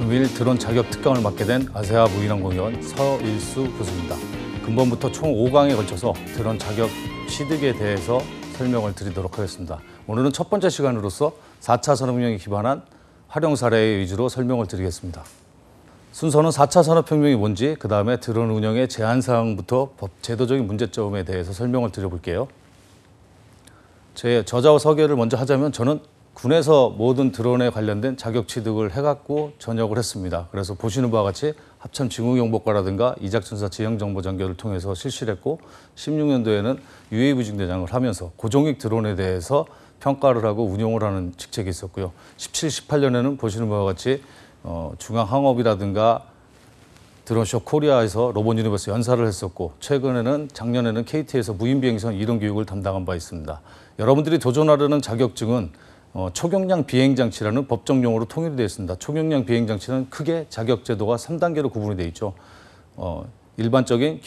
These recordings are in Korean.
금일 드론 자격 특강을 맡게 된 아세아 무인항공위원 서일수 교수입니다. 근본부터 총 5강에 걸쳐서 드론 자격 취득에 대해서 설명을 드리도록 하겠습니다. 오늘은 첫 번째 시간으로서 4차 산업혁명에 기반한 활용 사례 위주로 설명을 드리겠습니다. 순서는 4차 산업혁명이 뭔지, 그 다음에 드론 운영의 제한사항부터 제도적인 문제점에 대해서 설명을 드려볼게요. 제 저자와 서계를 먼저 하자면 저는 군에서 모든 드론에 관련된 자격 취득을 해갖고 전역을 했습니다. 그래서 보시는 바와 같이 합참 징후경보과라든가 이작전사 지형정보전교를 통해서 실시를 했고 16년도에는 UAV 중대장을 하면서 고종익 드론에 대해서 평가를 하고 운용을 하는 직책이 있었고요. 17, 18년에는 보시는 바와 같이 중앙항업이라든가 드론쇼 코리아에서 로봇 유니버스 연사를 했었고 최근에는 작년에는 KT에서 무인비행선 이동 교육을 담당한 바 있습니다. 여러분들이 도전하려는 자격증은 초경량 비행장치라는 법정 용어로 통일이 되어 있습니다. 초경량 비행장치는 크게 자격 제도가 3단계로 구분이 되어 있죠. 일반적인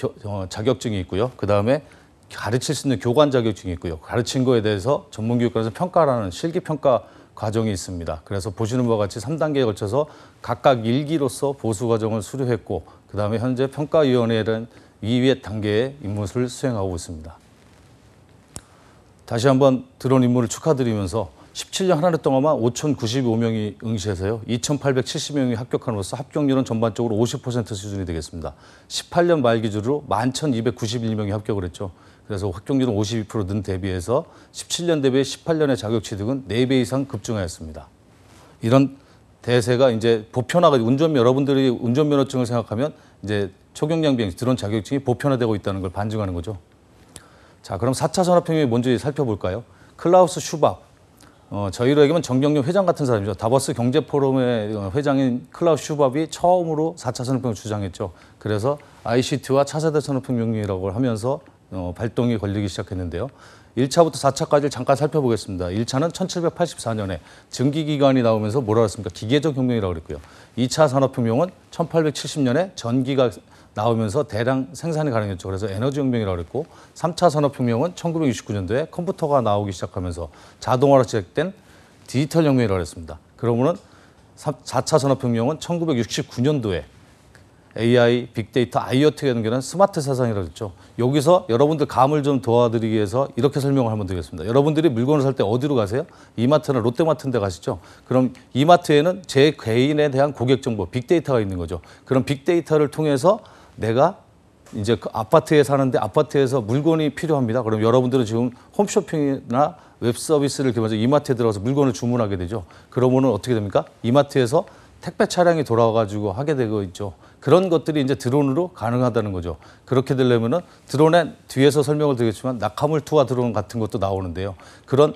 자격증이 있고요. 그 다음에 가르칠 수 있는 교관 자격증이 있고요. 가르친 거에 대해서 전문교육관에서 평가라는 실기평가 과정이 있습니다. 그래서 보시는 바와 같이 3단계에 걸쳐서 각각 1기로서 보수 과정을 수료했고 그 다음에 현재 평가위원회는 2위 단계의 임무를 수행하고 있습니다. 다시 한번 드론 임무를 축하드리면서 17년 한 해 동안만 5,095명이 응시해서요. 2,870명이 합격함으로써 합격률은 전반적으로 50% 수준이 되겠습니다. 18년 말 기준으로 11,291명이 합격을 했죠. 그래서 합격률은 52%는 대비해서 17년 대비 18년의 자격 취득은 4배 이상 급증하였습니다. 이런 대세가 이제 보편화가 여러분들이 운전면허증을 생각하면 이제 초경량 비행 드론 자격증이 보편화되고 있다는 걸 반증하는 거죠. 자, 그럼 4차 산업혁명이 뭔지 살펴볼까요? 클라우스 슈밥. 저희로 얘기하면 정경련 회장 같은 사람이죠. 다보스 경제포럼의 회장인 클라우스 슈밥이 처음으로 4차 산업혁명을 주장했죠. 그래서 ICT와 차세대 산업혁명이라고 하면서 발동이 걸리기 시작했는데요. 1차부터 4차까지를 잠깐 살펴보겠습니다. 1차는 1784년에 증기기관이 나오면서 뭐라 그랬습니까? 기계적 혁명이라고 그랬고요. 2차 산업혁명은 1870년에 전기가 나오면서 대량 생산이 가능했죠. 그래서 에너지혁명이라고 그랬고 3차 산업혁명은 1969년도에 컴퓨터가 나오기 시작하면서 자동화로 시작된 디지털 혁명이라고 했습니다. 그러면은 4차 산업혁명은 1969년도에 AI, 빅데이터, IoT가 연결한 스마트 세상이라고 했죠. 여기서 여러분들 감을 좀 도와드리기 위해서 이렇게 설명을 한번 드리겠습니다. 여러분들이 물건을 살 때 어디로 가세요? 이마트나 롯데마트 데 가시죠. 그럼 이마트에는 제 개인에 대한 고객 정보, 빅데이터가 있는 거죠. 그럼 빅데이터를 통해서 내가 이제 그 아파트에 사는데 아파트에서 물건이 필요합니다. 그럼 여러분들은 지금 홈쇼핑이나 웹 서비스를 기반해서 이마트에 들어가서 물건을 주문하게 되죠. 그러면은 어떻게 됩니까? 이마트에서 택배 차량이 돌아와가지고 하게 되고 있죠. 그런 것들이 이제 드론으로 가능하다는 거죠. 그렇게 되려면은 드론의 뒤에서 설명을 드리겠지만 낙하물 투하 드론 같은 것도 나오는데요. 그런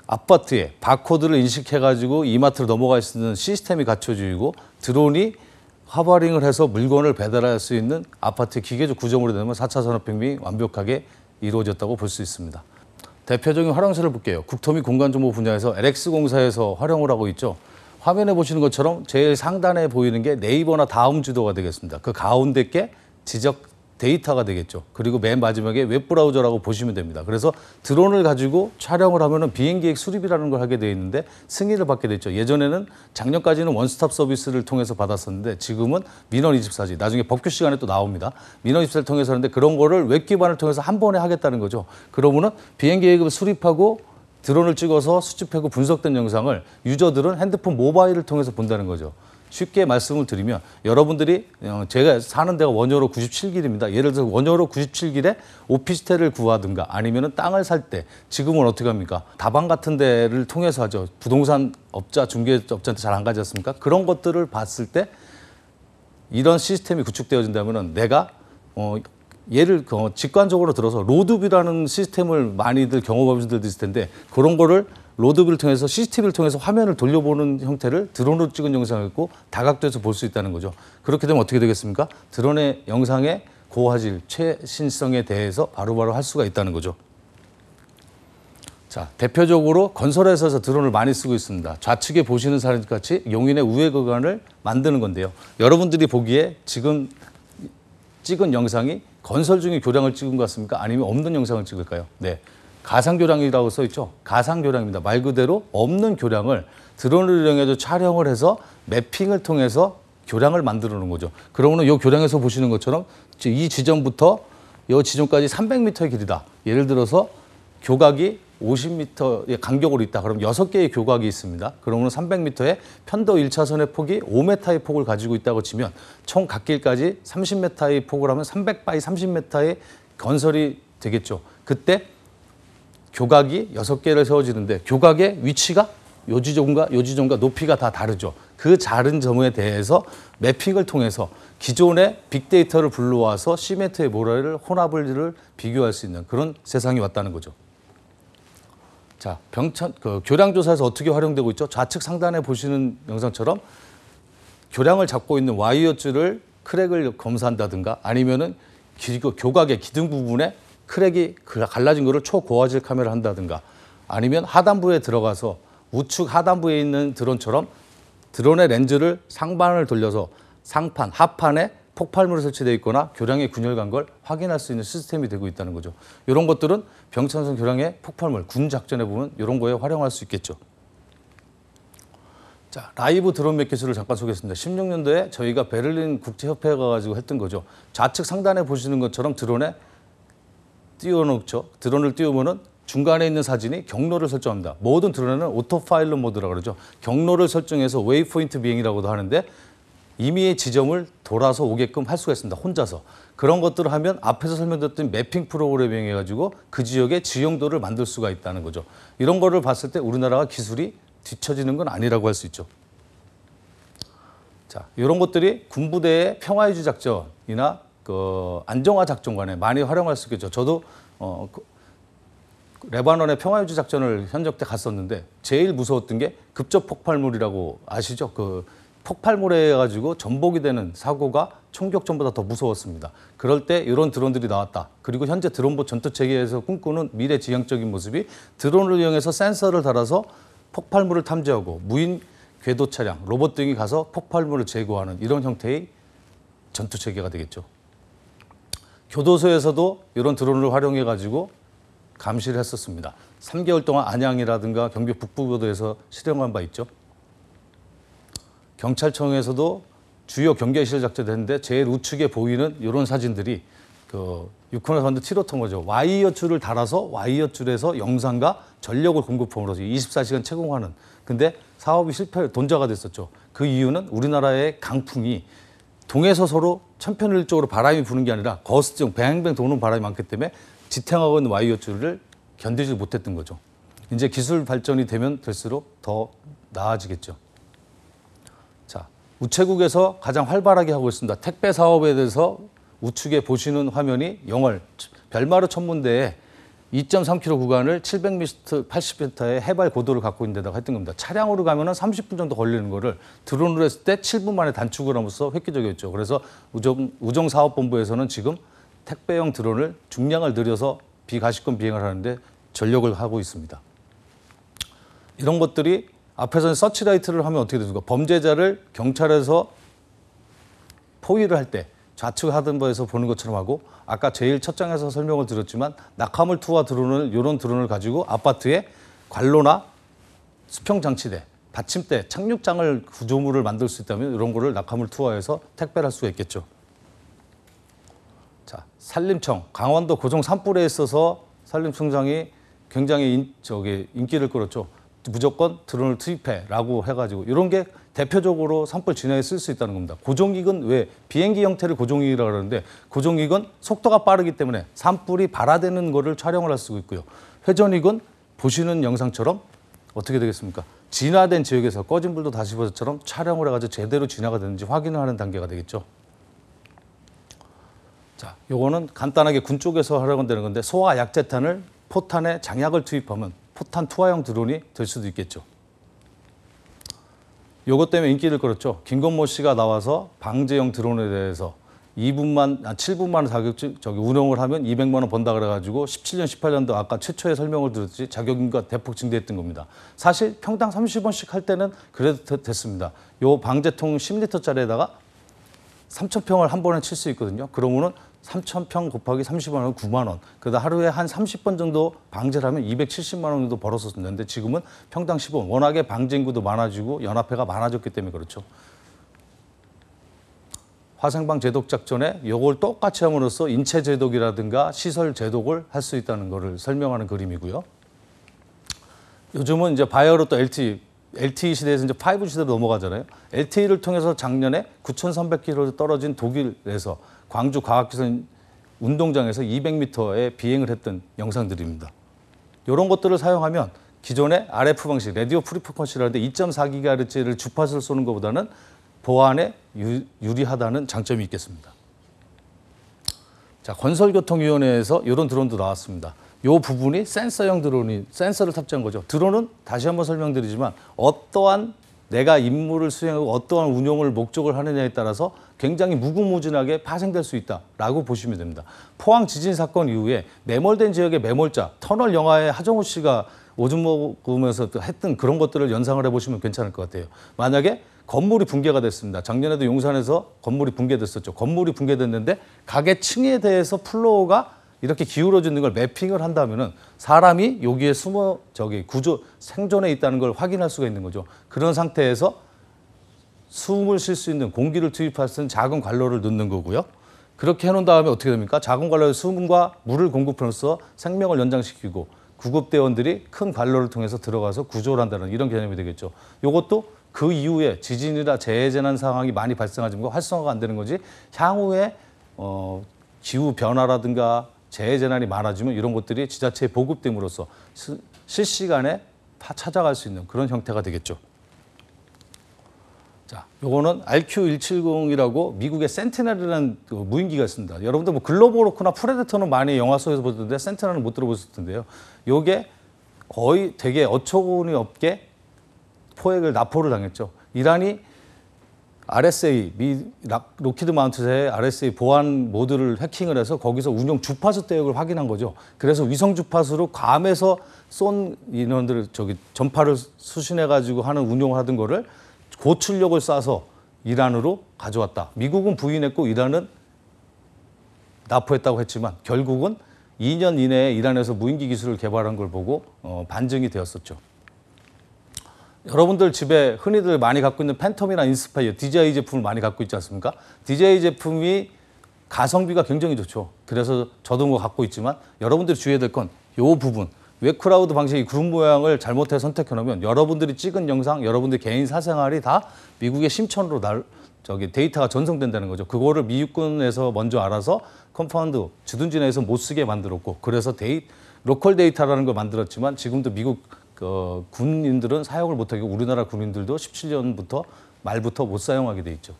아파트에 바코드를 인식해가지고 이마트로 넘어갈 수 있는 시스템이 갖춰지고 드론이 하버링을 해서 물건을 배달할 수 있는 아파트의 기계적 구조물이 되면 4차 산업혁명이 완벽하게 이루어졌다고 볼 수 있습니다. 대표적인 활용사를 볼게요. 국토 및 공간정보 분야에서 LX공사에서 활용을 하고 있죠. 화면에 보시는 것처럼 제일 상단에 보이는 게 네이버나 다음 주도가 되겠습니다. 그 가운데 게 지적 데이터가 되겠죠. 그리고 맨 마지막에 웹브라우저라고 보시면 됩니다. 그래서 드론을 가지고 촬영을 하면은 비행기획 수립이라는 걸 하게 돼 있는데 승인을 받게 됐죠. 예전에는 작년까지는 원스톱 서비스를 통해서 받았었는데 지금은 민원24지. 나중에 법규 시간에 또 나옵니다. 민원24를 통해서 하는데 그런 거를 웹 기반을 통해서 한 번에 하겠다는 거죠. 그러면은 비행기획을 수립하고 드론을 찍어서 수집하고 분석된 영상을 유저들은 핸드폰 모바일을 통해서 본다는 거죠. 쉽게 말씀을 드리면 여러분들이 제가 사는 데가 원효로 97길입니다. 예를 들어서 원효로 97길에 오피스텔을 구하든가 아니면 땅을 살 때 지금은 어떻게 합니까? 다방 같은 데를 통해서 하죠. 부동산 업자, 중개업자한테 잘 안 가지 않습니까? 그런 것들을 봤을 때 이런 시스템이 구축되어진다면 내가 예를 직관적으로 들어서 로드뷰라는 시스템을 많이들 경험하신 분들 있을 텐데 그런 거를 로드뷰를 통해서 CCTV를 통해서 화면을 돌려보는 형태를 드론으로 찍은 영상을 있고 다각도에서 볼 수 있다는 거죠. 그렇게 되면 어떻게 되겠습니까? 드론의 영상의 고화질, 최신성에 대해서 바로바로 할 수가 있다는 거죠. 자, 대표적으로 건설회사에서 드론을 많이 쓰고 있습니다. 좌측에 보시는 사람 같이 용인의 우회 구간을 만드는 건데요. 여러분들이 보기에 지금 찍은 영상이 건설 중에 교량을 찍은 것 같습니까? 아니면 없는 영상을 찍을까요? 네. 가상교량이라고 써 있죠. 가상교량입니다. 말 그대로 없는 교량을 드론을 이용해서 촬영을 해서 매핑을 통해서 교량을 만들어 놓은 거죠. 그러면 이 교량에서 보시는 것처럼 이 지점부터 이 지점까지 300m의 길이다. 예를 들어서 교각이 50m의 간격으로 있다. 그럼 6개의 교각이 있습니다. 그러면 300m의 편도 1차선의 폭이 5m의 폭을 가지고 있다고 치면 총 갓길까지 30m의 폭을 하면 300바이 30m의 건설이 되겠죠. 그때 교각이 6개를 세워지는데 교각의 위치가 요 지점과 높이가 다 다르죠. 그 다른 점에 대해서 매핑을 통해서 기존의 빅데이터를 불러와서 시멘트의 모래를 혼합을 비교할 수 있는 그런 세상이 왔다는 거죠. 자, 교량 조사에서 어떻게 활용되고 있죠? 좌측 상단에 보시는 영상처럼 교량을 잡고 있는 와이어줄을 크랙을 검사한다든가 아니면은 교각의 기둥 부분에 크랙이 갈라진 거를 초고화질 카메라를 한다든가 아니면 하단부에 들어가서 우측 하단부에 있는 드론처럼 드론의 렌즈를 상반을 돌려서 상판, 하판에 폭발물이 설치되어 있거나 교량의 균열간 걸 확인할 수 있는 시스템이 되고 있다는 거죠. 이런 것들은 병창선 교량의 폭발물, 군 작전에 보면 이런 거에 활용할 수 있겠죠. 자, 라이브 드론 매개수를 잠깐 소개했습니다. 16년도에 저희가 베를린 국제협회에 가가지고 했던 거죠. 좌측 상단에 보시는 것처럼 드론에 띄워놓죠. 드론을 띄우면은 중간에 있는 사진이 경로를 설정합니다. 모든 드론에는 오토 파일럿 모드라고 그러죠. 경로를 설정해서 웨이포인트 비행이라고도 하는데 임의의 지점을 돌아서 오게끔 할 수가 있습니다. 혼자서. 그런 것들을 하면 앞에서 설명드렸던 매핑 프로그래밍 해가지고 그 지역의 지형도를 만들 수가 있다는 거죠. 이런 거를 봤을 때 우리나라가 기술이 뒤처지는 건 아니라고 할 수 있죠. 자, 이런 것들이 군부대의 평화유지 작전이나 안정화 작전관에 많이 활용할 수 있겠죠. 저도 레바논의 평화유지 작전을 현역 때 갔었는데 제일 무서웠던 게 급접 폭발물이라고 아시죠? 폭발물에 가지고 전복이 되는 사고가 총격전보다 더 무서웠습니다. 그럴 때 이런 드론들이 나왔다. 그리고 현재 드론보 전투 체계에서 꿈꾸는 미래 지향적인 모습이 드론을 이용해서 센서를 달아서 폭발물을 탐지하고 무인 궤도 차량, 로봇 등이 가서 폭발물을 제거하는 이런 형태의 전투 체계가 되겠죠. 교도소에서도 이런 드론을 활용해 가지고 감시를 했었습니다. 3개월 동안 안양이라든가 경기 북부교도에서 실행한 바 있죠. 경찰청에서도 주요 경계시설 작전을 했는데 제일 우측에 보이는 이런 사진들이 유콘에서 만든 티로터머죠. 와이어줄을 달아서 와이어줄에서 영상과 전력을 공급함으로써 24시간 채공하는. 근데 사업이 돈자가 됐었죠. 그 이유는 우리나라의 강풍이 동에서 서로 천편일적으로 바람이 부는 게 아니라 거스증, 뱅뱅 도는 바람이 많기 때문에 지탱하고 있는 와이어줄을 견디지 못했던 거죠. 이제 기술 발전이 되면 될수록 더 나아지겠죠. 자, 우체국에서 가장 활발하게 하고 있습니다. 택배 사업에 대해서 우측에 보시는 화면이 영월 별마루 천문대에 2.3km 구간을 700m, 80m의 해발 고도를 갖고 있는 데다가 했던 겁니다. 차량으로 가면은 30분 정도 걸리는 거를 드론으로 했을 때 7분 만에 단축을 함으로써 획기적이었죠. 그래서 우정사업본부에서는 지금 택배용 드론을 중량을 늘려서 비가시권 비행을 하는데 전력을 하고 있습니다. 이런 것들이 앞에서는 서치라이트를 하면 어떻게 됩니까? 범죄자를 경찰에서 포위를 할 때 좌측 하단부에서 보는 것처럼 하고 아까 제일 첫 장에서 설명을 드렸지만 낙하물 투하 드론을 이런 드론을 가지고 아파트에 관로나 수평 장치대, 받침대, 착륙장을 구조물을 만들 수 있다면 이런 거를 낙하물 투하해서 택배를 할 수가 있겠죠. 자, 산림청 강원도 고성 산불에 있어서 산림청장이 굉장히 인기를 끌었죠. 무조건 드론을 투입해라고 해가지고 이런 게 대표적으로 산불 진화에 쓸 수 있다는 겁니다. 고종익은 왜 비행기 형태를 고종익이라고 하는데 고종익은 속도가 빠르기 때문에 산불이 발화되는 거를 촬영을 할 수 있고요. 회전익은 보시는 영상처럼 어떻게 되겠습니까? 진화된 지역에서 꺼진 불도 다시 보처럼 촬영을 해가지고 제대로 진화가 되는지 확인을 하는 단계가 되겠죠. 자, 요거는 간단하게 군 쪽에서 활용되는 건데 소화 약재탄을 포탄에 장약을 투입하면 포탄 투하형 드론이 될 수도 있겠죠. 요것 때문에 인기를 끌었죠. 김건모 씨가 나와서 방제형 드론에 대해서 7분만 운영을 하면 200만 원 번다 그래가지고 17년, 18년도 아까 최초의 설명을 들었지 자격인가 대폭 증대했던 겁니다. 사실 평당 30원씩 할 때는 그래도 됐습니다. 요 방제통 10리터짜리에다가 3,000평을 한 번에 칠 수 있거든요. 그러면은 3,000평 곱하기 30만 원, 9만 원. 그러다 하루에 한 30번 정도 방제를 하면 270만 원 정도 벌었었는데 지금은 평당 10원. 워낙에 방제 인구도 많아지고 연합회가 많아졌기 때문에 그렇죠. 화생방 제독 작전에 이걸 똑같이 함으로써 인체 제독이라든가 시설 제독을 할 수 있다는 것을 설명하는 그림이고요. 요즘은 이제 바이오로 또 LTE 시대에서 이제 5G 시대로 넘어가잖아요. LTE를 통해서 작년에 9,300km 떨어진 독일에서 광주 과학기술 운동장에서 200m의 비행을 했던 영상들입니다. 이런 것들을 사용하면 기존의 RF 방식, 라디오 프리퀀시라는데 2.4GHz를 주파수를 쏘는 것보다는 보안에 유리하다는 장점이 있겠습니다. 자, 건설교통위원회에서 이런 드론도 나왔습니다. 이 부분이 센서형 드론이 센서를 탑재한 거죠. 드론은 다시 한번 설명드리지만 어떠한 내가 임무를 수행하고 어떠한 운용을 목적을 하느냐에 따라서 굉장히 무궁무진하게 파생될 수 있다라고 보시면 됩니다. 포항 지진 사건 이후에 매몰된 지역의 매몰자, 터널 영화에 하정우 씨가 오줌 먹으면서 했던 그런 것들을 연상을 해보시면 괜찮을 것 같아요. 만약에 건물이 붕괴가 됐습니다. 작년에도 용산에서 건물이 붕괴됐었죠. 건물이 붕괴됐는데 가게 층에 대해서 플로어가 이렇게 기울어지는 걸 매핑을 한다면은 사람이 여기에 구조 생존해 있다는 걸 확인할 수가 있는 거죠. 그런 상태에서 숨을 쉴 수 있는 공기를 투입할 수 있는 작은 관로를 넣는 거고요. 그렇게 해놓은 다음에 어떻게 됩니까? 작은 관로에 수분과 물을 공급함으로써 생명을 연장시키고 구급대원들이 큰 관로를 통해서 들어가서 구조를 한다는 이런 개념이 되겠죠. 이것도 그 이후에 지진이나 재해재난 상황이 많이 발생하지만 활성화가 안 되는 거지 향후에 기후 변화라든가 재해재난이 많아지면 이런 것들이 지자체에 보급됨으로써 실시간에 다 찾아갈 수 있는 그런 형태가 되겠죠. 자, 요거는 RQ-170이라고 미국의 센티넬이라는 무인기가 있습니다. 여러분들 뭐 글로벌호크나 프레데터는 많이 영화 속에서 보던데 센티넬은 못 들어보셨을 텐데요. 요게 거의 되게 어처구니 없게 포획을 납포를 당했죠. 이란이 RSA, 로키드 마운트의 RSA 보안 모드를 해킹을 해서 거기서 운용 주파수 대역을 확인한 거죠. 그래서 위성 주파수로 괌에서 쏜 인원들을 전파를 수신해가지고 하는 운용을 하던 거를 고출력을 쏴서 이란으로 가져왔다. 미국은 부인했고 이란은 납포했다고 했지만 결국은 2년 이내에 이란에서 무인기 기술을 개발한 걸 보고 반증이 되었었죠. 여러분들 집에 흔히들 많이 갖고 있는 팬텀이나 인스파이어, DJI 제품을 많이 갖고 있지 않습니까? DJI 제품이 가성비가 굉장히 좋죠. 그래서 저도 뭐 갖고 있지만 여러분들이 주의해야 될 건 이 부분. 웹크라우드 방식의 그룹 모양을 잘못해 선택해 놓으면 여러분들이 찍은 영상, 여러분들 개인 사생활이 다 미국의 심천으로 데이터가 전송된다는 거죠. 그거를 미 육군에서 먼저 알아서 컴파운드 주둔지 내에서 못 쓰게 만들었고 그래서 로컬 데이터라는 걸 만들었지만 지금도 미국 군인들은 사용을 못하고 우리나라 군인들도 17년부터 말부터 못 사용하게 돼 있죠.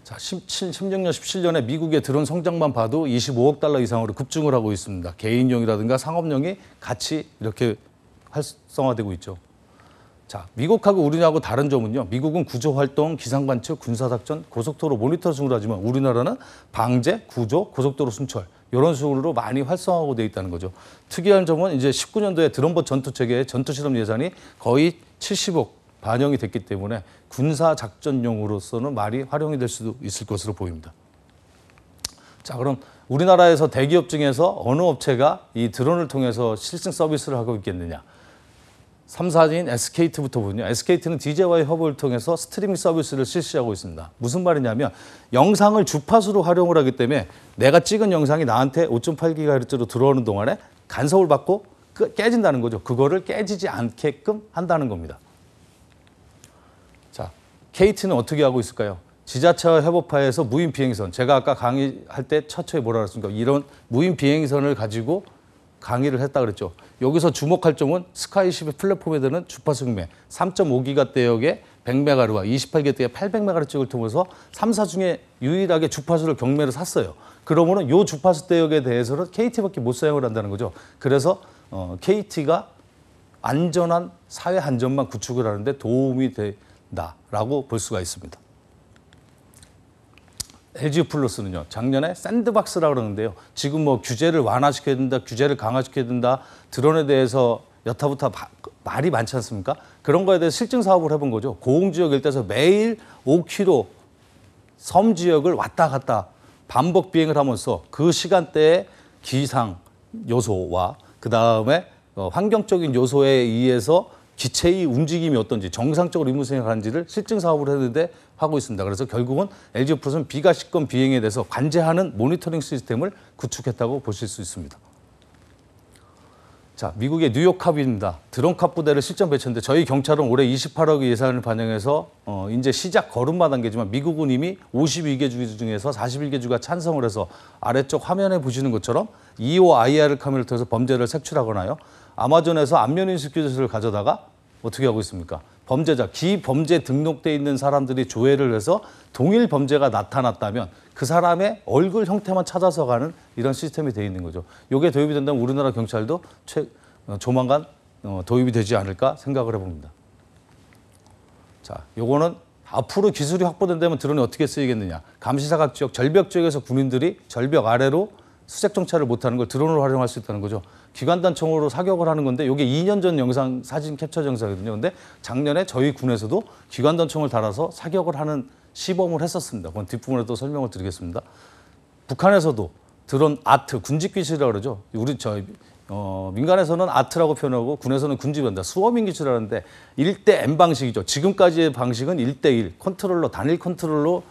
자, 16년, 17년에 미국의 드론 성장만 봐도 25억 달러 이상으로 급증을 하고 있습니다. 개인용이라든가 상업용이 같이 이렇게 활성화되고 있죠. 자, 미국하고 우리나라하고 다른 점은요. 미국은 구조활동, 기상관측, 군사작전, 고속도로 모니터 중으로 하지만 우리나라는 방제, 구조, 고속도로 순찰 이런 식으로 많이 활성화하고 되어 있다는 거죠. 특이한 점은 이제 19년도에 드론봇 전투체계의 전투실험 예산이 거의 70억 반영이 됐기 때문에 군사작전용으로서는 많이 활용이 될 수도 있을 것으로 보입니다. 자, 그럼 우리나라에서 대기업 중에서 어느 업체가 이 드론을 통해서 실증 서비스를 하고 있겠느냐. 3사진 SKT부터 보면요. SKT는 DJI 허브를 통해서 스트리밍 서비스를 실시하고 있습니다. 무슨 말이냐면 영상을 주파수로 활용을 하기 때문에 내가 찍은 영상이 나한테 5.8GHz로 들어오는 동안에 간섭을 받고 깨진다는 거죠. 그거를 깨지지 않게끔 한다는 겁니다. 자, KT는 어떻게 하고 있을까요? 지자체와 협업하에서 무인 비행선, 제가 아까 강의할 때 처처에 뭐라 그랬습니까? 이런 무인 비행선을 가지고 강의를 했다 그랬죠. 여기서 주목할 점은 스카이십의 플랫폼에 드는 주파수 경매 3.5기가대역의 100메가르와 28기가대역의 800메가르씩을 통해서 3사 중에 유일하게 주파수를 경매를 샀어요. 그러면은 이 주파수 대역에 대해서는 KT밖에 못 사용을 한다는 거죠. 그래서 KT가 안전한 사회 안전망 구축을 하는데 도움이 된다라고 볼 수가 있습니다. LG 플러스는요, 작년에 샌드박스라고 그러는데요. 지금 뭐 규제를 완화시켜야 된다, 규제를 강화시켜야 된다, 드론에 대해서 여타부타 말이 많지 않습니까? 그런 거에 대해서 실증 사업을 해본 거죠. 고흥지역 일대에서 매일 5km 섬 지역을 왔다 갔다 반복 비행을 하면서 그 시간대에 기상 요소와 그다음에 환경적인 요소에 의해서 기체의 움직임이 어떤지 정상적으로 임무 수행을 하는지를 실증 사업을 했는데 하고 있습니다. 그래서 결국은 LG에어포스는 비가시권 비행에 대해서 관제하는 모니터링 시스템을 구축했다고 보실 수 있습니다. 자, 미국의 뉴욕합입니다. 드론캅 부대를 실전 배치했는데 저희 경찰은 올해 28억 예산을 반영해서 이제 시작 걸음마 단계지만 미국은 이미 52개 주 중에서 41개 주가 찬성을 해서 아래쪽 화면에 보시는 것처럼 EOIR 카메라를 통해서 범죄를 색출하거나요. 아마존에서 안면인식 기술을 가져다가 어떻게 하고 있습니까? 범죄자, 기범죄 등록돼 있는 사람들이 조회를 해서 동일 범죄가 나타났다면 그 사람의 얼굴 형태만 찾아서 가는 이런 시스템이 되어 있는 거죠. 이게 도입이 된다면 우리나라 경찰도 조만간 도입이 되지 않을까 생각을 해봅니다. 자, 요거는 앞으로 기술이 확보된다면 드론이 어떻게 쓰이겠느냐. 감시사각 지역, 절벽 지역에서 군인들이 절벽 아래로 수색 정찰을 못하는 걸 드론으로 활용할 수 있다는 거죠. 기관단총으로 사격을 하는 건데 이게 2년 전 영상 사진 캡처 영상이거든요. 근데 작년에 저희 군에서도 기관단총을 달아서 사격을 하는 시범을 했었습니다. 그건 뒷부분에 또 설명을 드리겠습니다. 북한에서도 드론 아트, 군집 기술이라고 그러죠. 우리 민간에서는 아트라고 표현하고 군에서는 군집한다. 수어밍 기술이라는데 1대 N 방식이죠. 지금까지의 방식은 1대1 컨트롤러, 단일 컨트롤러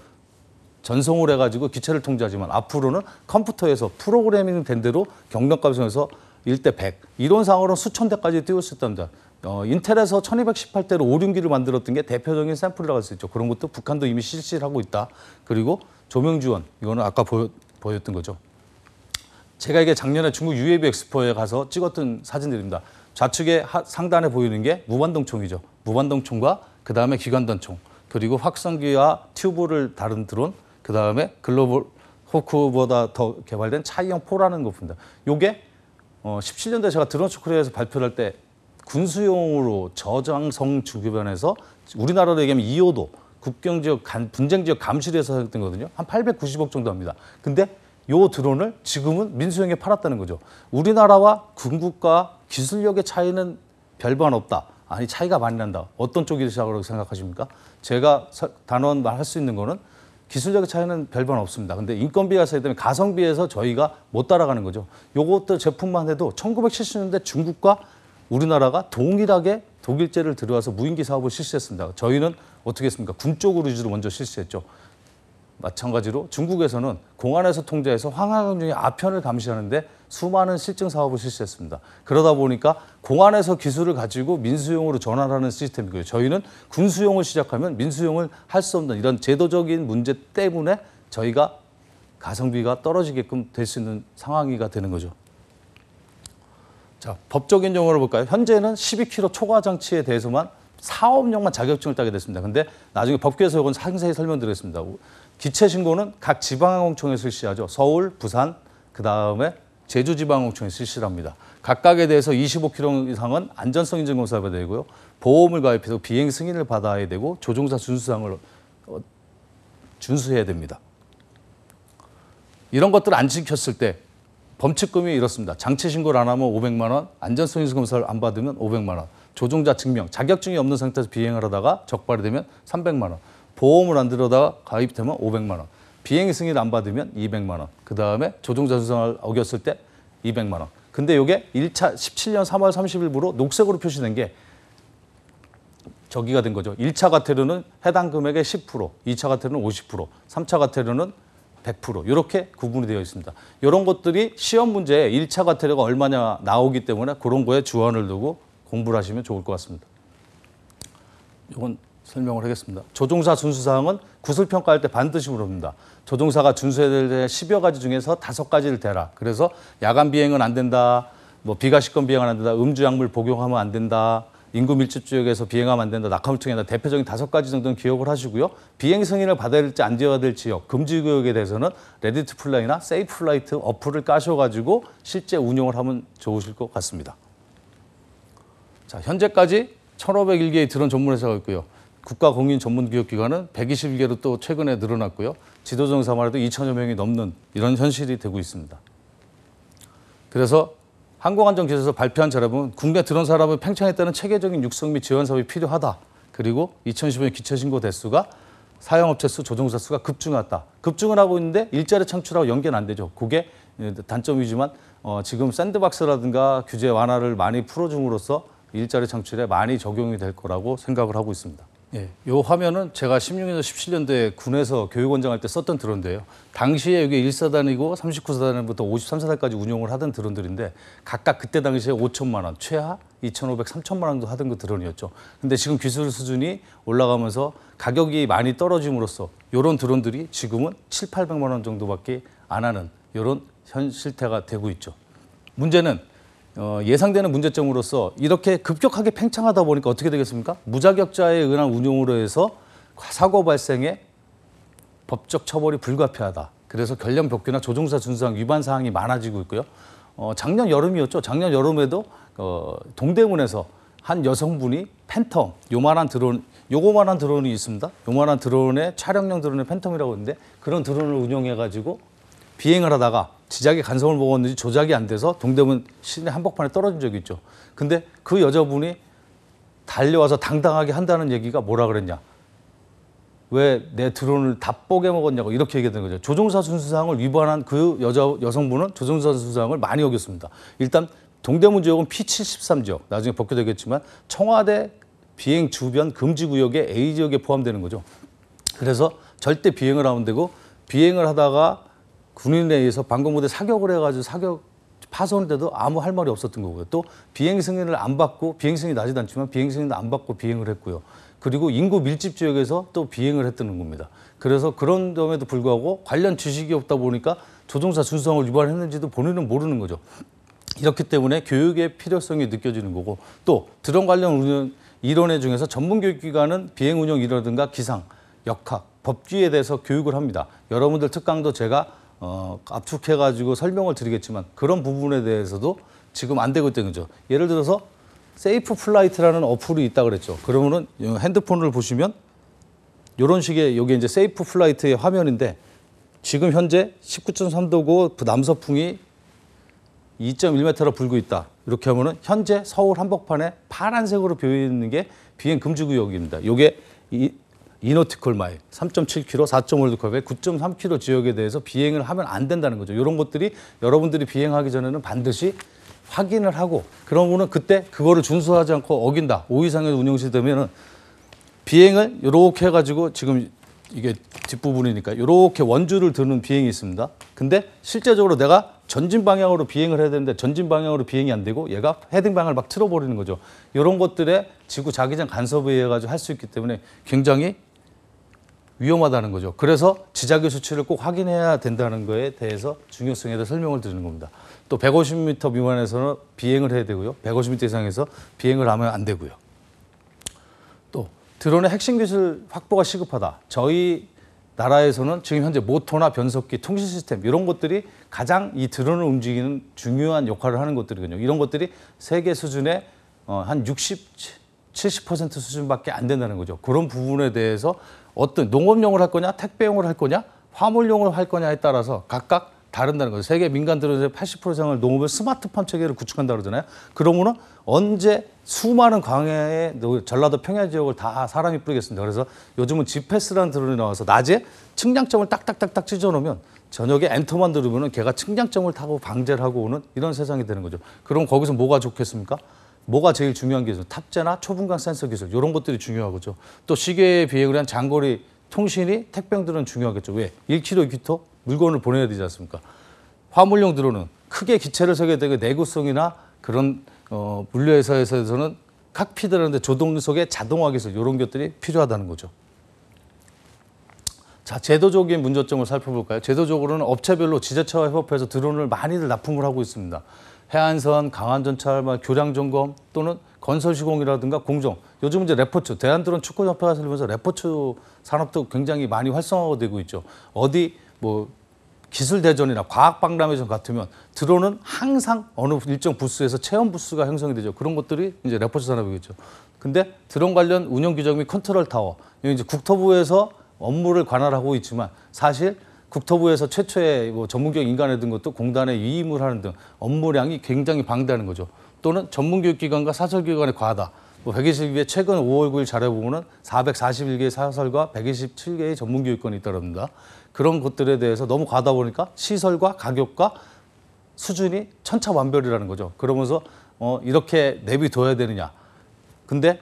전송을 해가지고 기체를 통제하지만 앞으로는 컴퓨터에서 프로그래밍 된 대로 경력 감성에서 1대 100 이론상으로는 수천 대까지 띄울 수 있답니다. 인텔에서 1218대로 오륜기를 만들었던 게 대표적인 샘플이라고 할 수 있죠. 그런 것도 북한도 이미 실시를 하고 있다. 그리고 조명 지원, 이거는 아까 보였던 거죠. 제가 이게 작년에 중국 UAV 엑스포에 가서 찍었던 사진들입니다. 좌측에 상단에 보이는 게 무반동총이죠. 무반동총과 그다음에 기관단총, 그리고 확성기와 튜브를 다룬 드론, 그다음에 글로벌 호크보다 더 개발된 차이형 포라는 겁니다. 요게 17년도에 제가 드론 쇼크에서 발표를 할 때 군수용으로 저장성 주변에서 우리나라로 얘기하면 2호도 국경지역, 분쟁지역 감시를 사용했던 거거든요. 한 890억 정도 합니다. 근데 요 드론을 지금은 민수용에 팔았다는 거죠. 우리나라와 중국과 기술력의 차이는 별반 없다. 아니, 차이가 많이 난다. 어떤 쪽이라고 생각하십니까? 제가 단언 말할 수 있는 거는 기술력의 차이는 별반 없습니다. 근데 인건비가 세기 때문에 가성비에서 저희가 못 따라가는 거죠. 요것도 제품만 해도 1970년대 중국과 우리나라가 동일하게 독일제를 들여와서 무인기 사업을 실시했습니다. 저희는 어떻게 했습니까? 군 쪽으로 위주로 먼저 실시했죠. 마찬가지로 중국에서는 공안에서 통제해서 황하경중의 아편을 감시하는데 수많은 실증 사업을 실시했습니다. 그러다 보니까 공안에서 기술을 가지고 민수용으로 전환하는 시스템이고요. 저희는 군수용을 시작하면 민수용을 할 수 없는 이런 제도적인 문제 때문에 저희가 가성비가 떨어지게끔 될 수 있는 상황이가 되는 거죠. 자, 법적인 용어를 볼까요? 현재는 12km 초과 장치에 대해서만 사업용만 자격증을 따게 됐습니다. 근데 나중에 법규에서 이건 상세히 설명드리겠습니다. 기체 신고는 각 지방항공청에 실시하죠. 서울, 부산, 그다음에 제주지방항공청에 실시를 합니다. 각각에 대해서 25km 이상은 안전성 인증 검사를 받아야 되고요. 보험을 가입해서 비행 승인을 받아야 되고 조종사 준수사항을 준수해야 됩니다. 이런 것들을 안 지켰을 때 범칙금이 이렇습니다. 장치 신고를 안 하면 500만 원, 안전성 인증 검사를 안 받으면 500만 원, 조종자 증명, 자격증이 없는 상태에서 비행을 하다가 적발이 되면 300만 원, 보험을 안 들여다가 가입되면 500만 원, 비행 승인 안 받으면 200만 원, 그다음에 조종자 준수사항을 어겼을 때 200만 원. 근데 이게 1차 17년 3월 30일부로 녹색으로 표시된 게 저기가 된 거죠. 1차 과태료는 해당 금액의 10%, 2차 과태료는 50%, 3차 과태료는 100% 이렇게 구분이 되어 있습니다. 이런 것들이 시험 문제에 1차 과태료가 얼마냐 나오기 때문에 그런 거에 주안을 두고 공부를 하시면 좋을 것 같습니다. 이건 설명을 하겠습니다. 조종사 준수사항은 구술평가할 때 반드시 물어봅니다. 조종사가 준수해야 될 10여 가지 중에서 5가지를 대라. 그래서 야간 비행은 안 된다. 뭐 비가시권 비행은 안 된다. 음주 약물 복용하면 안 된다. 인구 밀집 지역에서 비행하면 안 된다. 낙하물청이다. 대표적인 5가지 정도는 기억을 하시고요. 비행 승인을 받아야 될지 안 받아야 될 지역, 금지 구역에 대해서는 레디 투 플라이나 세이프 플라이트 어플을 까셔가지고 실제 운용을 하면 좋으실 것 같습니다. 자, 현재까지 1,501개의 드론 전문 회사가 있고요. 국가공인 전문 교육기관은 121개로 또 최근에 늘어났고요. 지도정사만 해도 2,000여 명이 넘는 이런 현실이 되고 있습니다. 그래서 항공안전기술에서 발표한 자료는 국내 드론 산업을 팽창했다는 체계적인 육성 및 지원 사업이 필요하다. 그리고 2015년 기체신고 대수가 사용업체 수, 조종사 수가 급증했다. 급증을 하고 있는데 일자리 창출하고 연계는 안 되죠. 그게 단점이지만 지금 샌드박스라든가 규제 완화를 많이 풀어줌으로써 일자리 창출에 많이 적용이 될 거라고 생각을 하고 있습니다. 예, 이 화면은 제가 16년도, 17년도에 군에서 교육원장 할 때 썼던 드론인데요. 당시에 이게 1사단이고 39사단부터 53사단까지 운용을 하던 드론들인데 각각 그때 당시에 5천만 원, 최하 2,500, 3천만 원도 하던 그 드론이었죠. 근데 지금 기술 수준이 올라가면서 가격이 많이 떨어짐으로써 이런 드론들이 지금은 7, 800만 원 정도밖에 안 하는 이런 현 실태가 되고 있죠. 문제는 예상되는 문제점으로서 이렇게 급격하게 팽창하다 보니까 어떻게 되겠습니까? 무자격자에 의한 운용으로 해서 사고 발생에 법적 처벌이 불가피하다. 그래서 결령 벽규나 조종사 준수사항 위반 사항이 많아지고 있고요. 작년 여름이었죠. 작년 여름에도 동대문에서 한 여성분이 팬텀, 요만한 드론, 요거만한 드론이 있습니다. 요만한 드론에 촬영용 드론의 팬텀이라고 있는데 그런 드론을 운용해가지고 비행을 하다가 지작에 간섭을 먹었는지 조작이 안 돼서 동대문 시내 한복판에 떨어진 적이 있죠. 근데 그 여자분이 달려와서 당당하게 한다는 얘기가 뭐라 그랬냐. 왜 내 드론을 다 뽀개 먹었냐고 이렇게 얘기하는 거죠. 조종사 준수사항을 위반한 그 여성분은 조종사 준수사항을 많이 어겼습니다. 일단 동대문 지역은 P73 지역, 나중에 법규되겠지만 청와대 비행 주변 금지구역에 A지역에 포함되는 거죠. 그래서 절대 비행을 하면 되고 비행을 하다가 군인에 의해서 방공부대 사격을 해가지고 사격 파손돼도 아무 할 말이 없었던 거고요. 또 비행 승인을 안 받고 비행 승인이 나지도 않지만 비행 승인도 안 받고 비행을 했고요. 그리고 인구 밀집 지역에서 또 비행을 했다는 겁니다. 그래서 그런 점에도 불구하고 관련 지식이 없다 보니까 조종사 준수사항을 위반했는지도 본인은 모르는 거죠. 이렇기 때문에 교육의 필요성이 느껴지는 거고 또 드론 관련 운영 이론회 중에서 전문교육기관은 비행 운영 이론이라든가 기상, 역학, 법규에 대해서 교육을 합니다. 여러분들 특강도 제가 압축해가지고 설명을 드리겠지만 그런 부분에 대해서도 지금 안 되고 있다는 거죠. 예를 들어서 세이프 플라이트라는 어플이 있다 그랬죠. 그러면은 핸드폰을 보시면 이런 식의 여기 이제 세이프 플라이트의 화면인데 지금 현재 19.3도고 남서풍이 2.1m로 불고 있다. 이렇게 하면은 현재 서울 한복판에 파란색으로 보여 있는 게 비행 금지 구역입니다. 이게 이노티컬 마일 3.7km, 4.5km, 9.3km 지역에 대해서 비행을 하면 안 된다는 거죠. 이런 것들이 여러분들이 비행하기 전에는 반드시 확인을 하고 그러면은 그때 그거를 준수하지 않고 어긴다. 5 이상의 운용시 되면은 비행을 이렇게 해가지고 지금 이게 뒷부분이니까 이렇게 원줄을 드는 비행이 있습니다. 근데 실제적으로 내가 전진 방향으로 비행을 해야 되는데 전진 방향으로 비행이 안 되고 얘가 헤딩 방향을 막 틀어버리는 거죠. 이런 것들에 지구 자기장 간섭에 의해 가지고 할 수 있기 때문에 굉장히 위험하다는 거죠. 그래서 지자교 수치를 꼭 확인해야 된다는 거에 대해서 중요성에 대해 설명을 드리는 겁니다. 또 150m 미만에서는 비행을 해야 되고요. 150m 이상에서 비행을 하면 안 되고요. 또 드론의 핵심 기술 확보가 시급하다. 저희 나라에서는 지금 현재 모터나 변속기, 통신 시스템 이런 것들이 가장 이 드론을 움직이는 중요한 역할을 하는 것들이거든요. 이런 것들이 세계 수준의 한 60, 70% 수준밖에 안 된다는 거죠. 그런 부분에 대해서 어떤 농업용을 할 거냐, 택배용을 할 거냐, 화물용을 할 거냐에 따라서 각각 다른다는 거죠. 세계 민간 드론의 80% 이상을 농업을 스마트팜 체계로 구축한다 그러잖아요. 그러면은 언제 수많은 광야의 전라도 평야 지역을 다 사람이 뿌리겠습니다. 그래서 요즘은 GPS라는 드론이 나와서 낮에 측량점을 딱딱딱딱 찢어놓으면 저녁에 엔터만 누르면은 걔가 측량점을 타고 방제를 하고 오는 이런 세상이 되는 거죠. 그럼 거기서 뭐가 좋겠습니까? 뭐가 제일 중요한 기술? 탑재나 초분광 센서 기술 이런 것들이 중요하겠죠. 또 시계 비행을 위한 장거리 통신이 택배용들은 중요하겠죠. 왜? 1km, 2km 물건을 보내야 되지 않습니까? 화물용 드론은 크게 기체를 서게 되고 내구성이나 그런 물류회사에서는 칵피드라는데 조종석의 자동화 기술 이런 것들이 필요하다는 거죠. 자, 제도적인 문제점을 살펴볼까요? 제도적으로는 업체별로 지자체와 협업해서 드론을 많이들 납품을 하고 있습니다. 해안선, 강안전철, 교량 점검 또는 건설 시공이라든가 공정. 요즘 이제 레포츠, 대한드론 축구협회가 살면서 레포츠 산업도 굉장히 많이 활성화되고 있죠. 어디 기술대전이나 과학박람회전 같으면 드론은 항상 어느 일정 부스에서 체험 부스가 형성이 되죠. 그런 것들이 이제 레포츠 산업이겠죠. 근데 드론 관련 운영 규정 및 컨트롤 타워, 이제 국토부에서 업무를 관할하고 있지만 사실 국토부에서 최초의 전문교육 인간을 든 것도 공단에 위임을 하는 등 업무량이 굉장히 방대하는 거죠. 또는 전문교육기관과 사설기관의 과다. 뭐 121개 최근 5월 9일 자료에 보면은 441개의 사설과 127개의 전문 교육권이 있다랍니다. 그런 것들에 대해서 너무 과다 보니까 시설과 가격과 수준이 천차만별이라는 거죠. 그러면서 이렇게 내비둬야 되느냐. 근데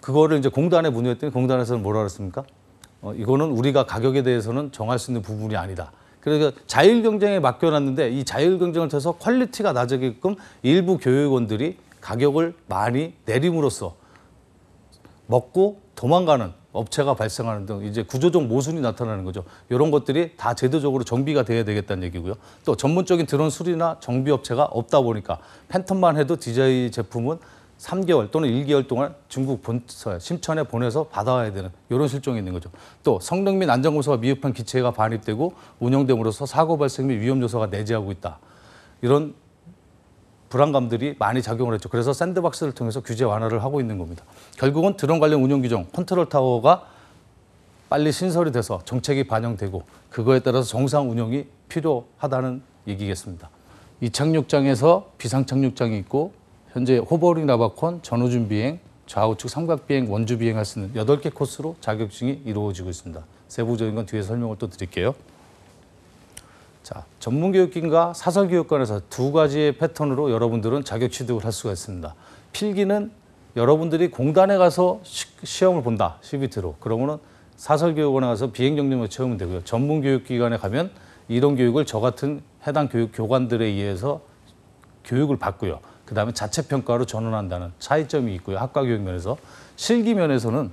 그거를 이제 공단에 문의했더니 공단에서는 뭐라 그랬습니까? 이거는 우리가 가격에 대해서는 정할 수 있는 부분이 아니다. 그러니까 자율 경쟁에 맡겨놨는데 이 자율 경쟁을 통해서 퀄리티가 낮아지게끔 일부 교육원들이 가격을 많이 내림으로써 먹고 도망가는 업체가 발생하는 등 이제 구조적 모순이 나타나는 거죠. 이런 것들이 다 제도적으로 정비가 돼야 되겠다는 얘기고요. 또 전문적인 드론 수리나 정비 업체가 없다 보니까 팬텀만 해도 DJI 제품은 3개월 또는 1개월 동안 중국 본사에 심천에 보내서 받아와야 되는 이런 실정이 있는 거죠. 또 성능 및 안전검사가 미흡한 기체가 반입되고 운영됨으로써 사고 발생 및 위험 요소가 내재하고 있다. 이런 불안감들이 많이 작용을 했죠. 그래서 샌드박스를 통해서 규제 완화를 하고 있는 겁니다. 결국은 드론 관련 운영 규정, 컨트롤 타워가 빨리 신설이 돼서 정책이 반영되고 그거에 따라서 정상 운영이 필요하다는 얘기겠습니다. 이 착륙장에서 비상 착륙장이 있고 현재 호버링 라바콘, 전후준 비행, 좌우측 삼각 비행, 원주 비행할 수 있는 8개 코스로 자격증이 이루어지고 있습니다. 세부적인 건 뒤에 설명을 또 드릴게요. 자, 전문교육기관과 사설교육관에서 두 가지의 패턴으로 여러분들은 자격 취득을 할 수가 있습니다. 필기는 여러분들이 공단에 가서 시험을 본다, CBT로. 그러면은 사설교육원에 가서 비행정령을 채우면 되고요. 전문교육기관에 가면 이런 교육을 저 같은 해당 교육교관들에 의해서 교육을 받고요. 그다음에 자체평가로 전환한다는 차이점이 있고요. 학과교육면에서. 실기면에서는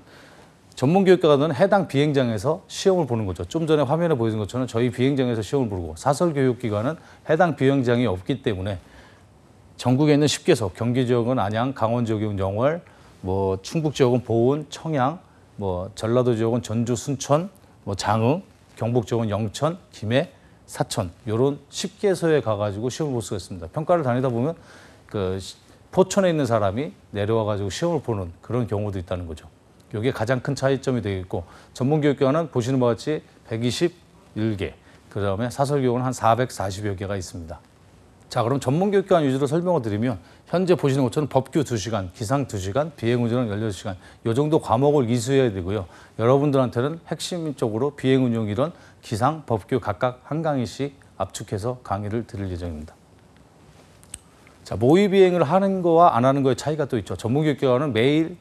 전문교육과는 해당 비행장에서 시험을 보는 거죠. 좀 전에 화면에 보여준 것처럼 저희 비행장에서 시험을 보고 사설교육기관은 해당 비행장이 없기 때문에 전국에 있는 10개소, 경기 지역은 안양, 강원 지역은 영월, 뭐 충북 지역은 보은, 청양, 뭐 전라도 지역은 전주, 순천, 뭐 장흥, 경북 지역은 영천, 김해, 사천 이런 10개소에 가가지고 시험을 볼 수가 있습니다. 평가를 다니다 보면 그 포천에 있는 사람이 내려와가지고 시험을 보는 그런 경우도 있다는 거죠. 이게 가장 큰 차이점이 되겠고 전문교육기관은 보시는 바와 같이 121개, 그다음에 사설교육은 한 440여 개가 있습니다. 자, 그럼 전문교육기관 위주로 설명을 드리면 현재 보시는 것처럼 법규 2시간, 기상 2시간, 비행운영 16시간 이 정도 과목을 이수해야 되고요. 여러분들한테는 핵심적으로 비행운영 이론, 기상, 법규 각각 한 강의씩 압축해서 강의를 드릴 예정입니다. 자, 모의 비행을 하는 거와 안 하는 거의 차이가 또 있죠. 전문교육기관은 매일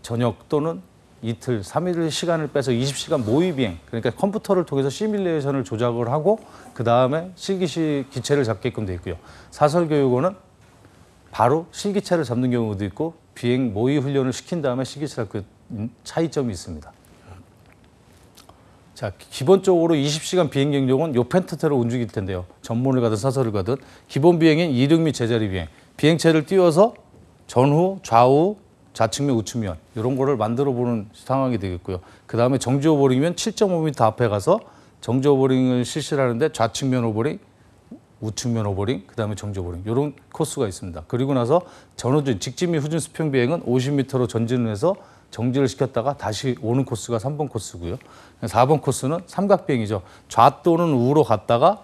저녁 또는 이틀, 3일 시간을 빼서 20시간 모의 비행, 그러니까 컴퓨터를 통해서 시뮬레이션을 조작을 하고 그 다음에 실기 기체를 잡게끔 돼 있고요. 사설교육원은 바로 실기체를 잡는 경우도 있고 비행 모의 훈련을 시킨 다음에 실기체를 그 차이점이 있습니다. 자, 기본적으로 20시간 비행 경력은 요 펜트대로 움직일 텐데요. 전문을 가든 사설을 가든 기본 비행인 이륙 및 제자리 비행, 비행체를 띄워서 전후, 좌우, 좌측면, 우측면 이런 거를 만들어 보는 상황이 되겠고요. 그 다음에 정지 오버링이면 7.5m 앞에 가서 정지 오버링을 실시하는데 좌측면 오버링, 우측면 오버링, 그 다음에 정지 오버링 이런 코스가 있습니다. 그리고 나서 전후준, 직진 및 후진 수평 비행은 50m로 전진을 해서 정지를 시켰다가 다시 오는 코스가 3번 코스고요. 4번 코스는 삼각 비행이죠. 좌 또는 우로 갔다가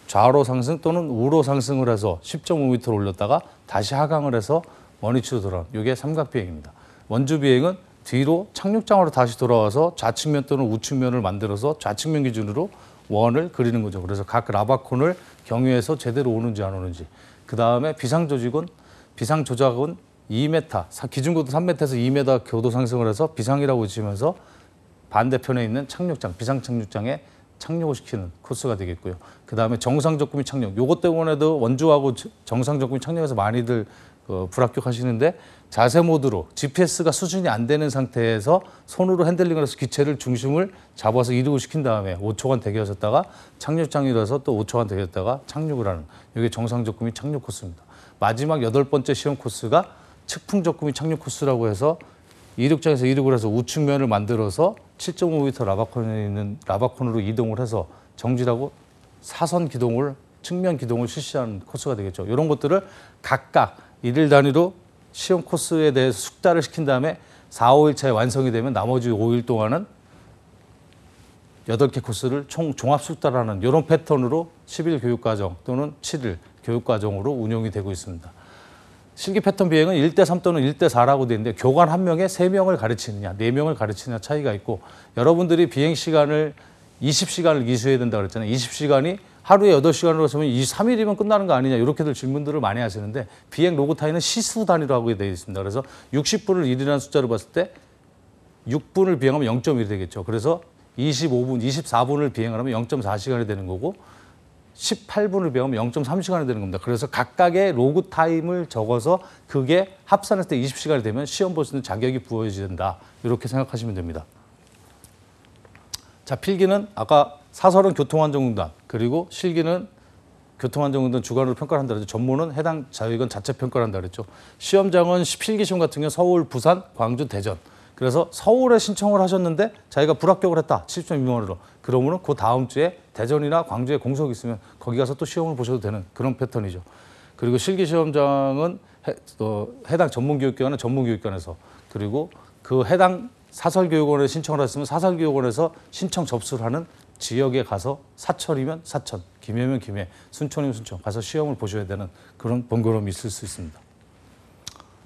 좌로 상승 또는 우로 상승을 해서 10.5m를 올렸다가 다시 하강을 해서 원위치로 돌아오는 이게 삼각 비행입니다. 원주 비행은 뒤로 착륙장으로 다시 돌아와서 좌측면 또는 우측면을 만들어서 좌측면 기준으로 원을 그리는 거죠. 그래서 각 라바콘을 경유해서 제대로 오는지 안 오는지. 그 다음에 비상 조작은 2m, 기준고도 3m에서 2m 교도 상승을 해서 비상이라고 치면서 반대편에 있는 착륙장, 비상 착륙장에 착륙을 시키는 코스가 되겠고요. 그 다음에 정상 적금이 착륙. 요것 때문에도 원주하고 정상 적금이 착륙해서 많이들 불합격하시는데 자세 모드로 GPS가 수준이 안 되는 상태에서 손으로 핸들링을 해서 기체를 중심을 잡아서 이륙을 시킨 다음에 5초간 대기하셨다가 착륙장이라서 또 5초간 대기했다가 착륙을 하는 이게 정상 적금이 착륙 코스입니다. 마지막 8번째 시험 코스가 측풍 적금이 착륙 코스라고 해서 이륙장에서 이륙을 해서 우측면을 만들어서 7.5m 라바콘에 있는 라바콘으로 이동을 해서 정지하고 사선 기동을 측면 기동을 실시하는 코스가 되겠죠. 이런 것들을 각각 일일 단위로 시험 코스에 대해서 숙달을 시킨 다음에 4, 5일차에 완성이 되면 나머지 5일 동안은 8개 코스를 총 종합 숙달하는 이런 패턴으로 10일 교육과정 또는 7일 교육과정으로 운영이 되고 있습니다. 실기 패턴 비행은 1대3 또는 1대4라고 되어 있는데 교관 한 명에 3명을 가르치느냐, 4명을 가르치느냐 차이가 있고 여러분들이 비행 시간을 20시간을 기수해야 된다고 그랬잖아요. 20시간이 하루에 8시간으로 했으면 23일이면 끝나는 거 아니냐 이렇게들 질문들을 많이 하시는데 비행 로그 타임은 시수 단위로 하게 되어 있습니다. 그래서 60분을 1이라는 숫자로 봤을 때 6분을 비행하면 0.1이 되겠죠. 그래서 25분, 24분을 비행하면 0.4시간이 되는 거고 18분을 비행하면 0.3시간이 되는 겁니다. 그래서 각각의 로그 타임을 적어서 그게 합산했을 때 20시간이 되면 시험 볼 수 있는 자격이 부여진다. 이렇게 생각하시면 됩니다. 자, 필기는 아까 사설은 교통안전공단, 그리고 실기는 교통안전공단 주관으로 평가를 한다 그랬죠. 전문은 해당 자격은 자체 평가를 한다 그랬죠. 시험장은 필기 시험 같은 경우 서울, 부산, 광주, 대전. 그래서 서울에 신청을 하셨는데 자기가 불합격을 했다. 70점 미만으로. 그러면은 그 다음 주에 대전이나 광주에 공석이 있으면 거기 가서 또 시험을 보셔도 되는 그런 패턴이죠. 그리고 실기 시험장은 해당 전문교육기관은 전문교육기관에서, 그리고 그 해당 사설교육원에 신청을 했으면 사설교육원에서 신청 접수를 하는 지역에 가서 사천이면 사천, 김해면 김해, 순천이면 순천 가서 시험을 보셔야 되는 그런 번거로움이 있을 수 있습니다.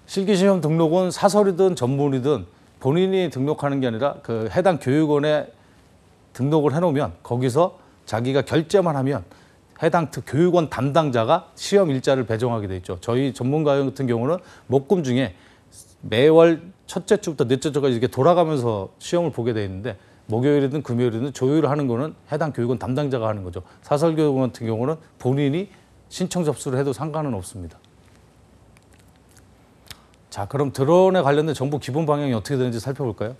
실기시험 등록은 사설이든 전문이든 본인이 등록하는 게 아니라 그 해당 교육원에 등록을 해놓으면 거기서 자기가 결제만 하면 해당 교육원 담당자가 시험 일자를 배정하게 돼 있죠. 저희 전문가 같은 경우는 목금 중에 매월 첫째 주부터 넷째 주까지 이렇게 돌아가면서 시험을 보게 돼 있는데 목요일이든 금요일이든 조율을 하는 거는 해당 교육원 담당자가 하는 거죠. 사설교육원 같은 경우는 본인이 신청 접수를 해도 상관은 없습니다. 자, 그럼 드론에 관련된 정부 기본 방향이 어떻게 되는지 살펴볼까요?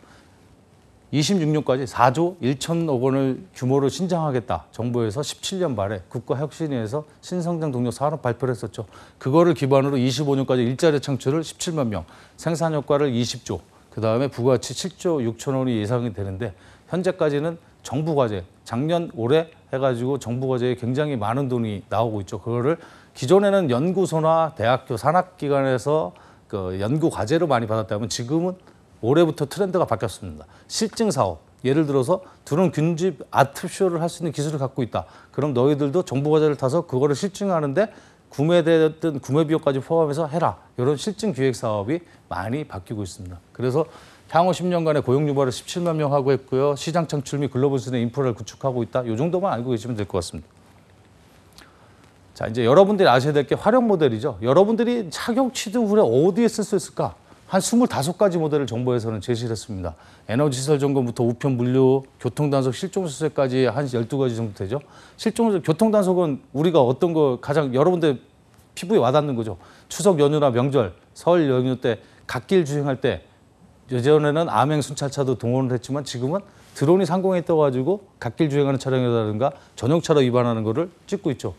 26년까지 4조 1천억 원을 규모로 신장하겠다. 정부에서 17년 말에 국가혁신위에서 신성장 동력 산업 발표를 했었죠. 그거를 기반으로 25년까지 일자리 창출을 17만 명, 생산 효과를 20조, 그다음에 부가가치 7조 6천 원이 예상이 되는데 현재까지는 정부 과제, 작년 올해 해가지고 정부 과제에 굉장히 많은 돈이 나오고 있죠. 그거를 기존에는 연구소나 대학교 산학기관에서 그 연구 과제로 많이 받았다면 지금은 올해부터 트렌드가 바뀌었습니다. 실증 사업, 예를 들어서 드론 균집 아트쇼를 할 수 있는 기술을 갖고 있다. 그럼 너희들도 정부 과제를 타서 그거를 실증하는데 구매됐든 구매 비용까지 포함해서 해라. 이런 실증 기획 사업이 많이 바뀌고 있습니다. 그래서 향후 10년간의 고용 유발을 17만 명 하고 있고요. 시장 창출 및 글로벌 시대 인프라를 구축하고 있다. 이 정도만 알고 계시면 될 것 같습니다. 자, 이제 여러분들이 아셔야 될 게 활용 모델이죠. 여러분들이 착용 취득 후에 어디에 쓸 수 있을까? 한 25가지 모델을 정부에서는 제시를 했습니다. 에너지시설 점검부터 우편 물류, 교통단속, 실종수세까지 한 12가지 정도 되죠. 교통단속은 우리가 어떤 거 가장 여러분들 피부에 와닿는 거죠. 추석 연휴나 명절, 설 연휴 때 갓길 주행할 때 예전에는 암행 순찰차도 동원을 했지만 지금은 드론이 상공에 떠가지고 갓길 주행하는 차량이라든가 전용차로 위반하는 거를 찍고 있죠.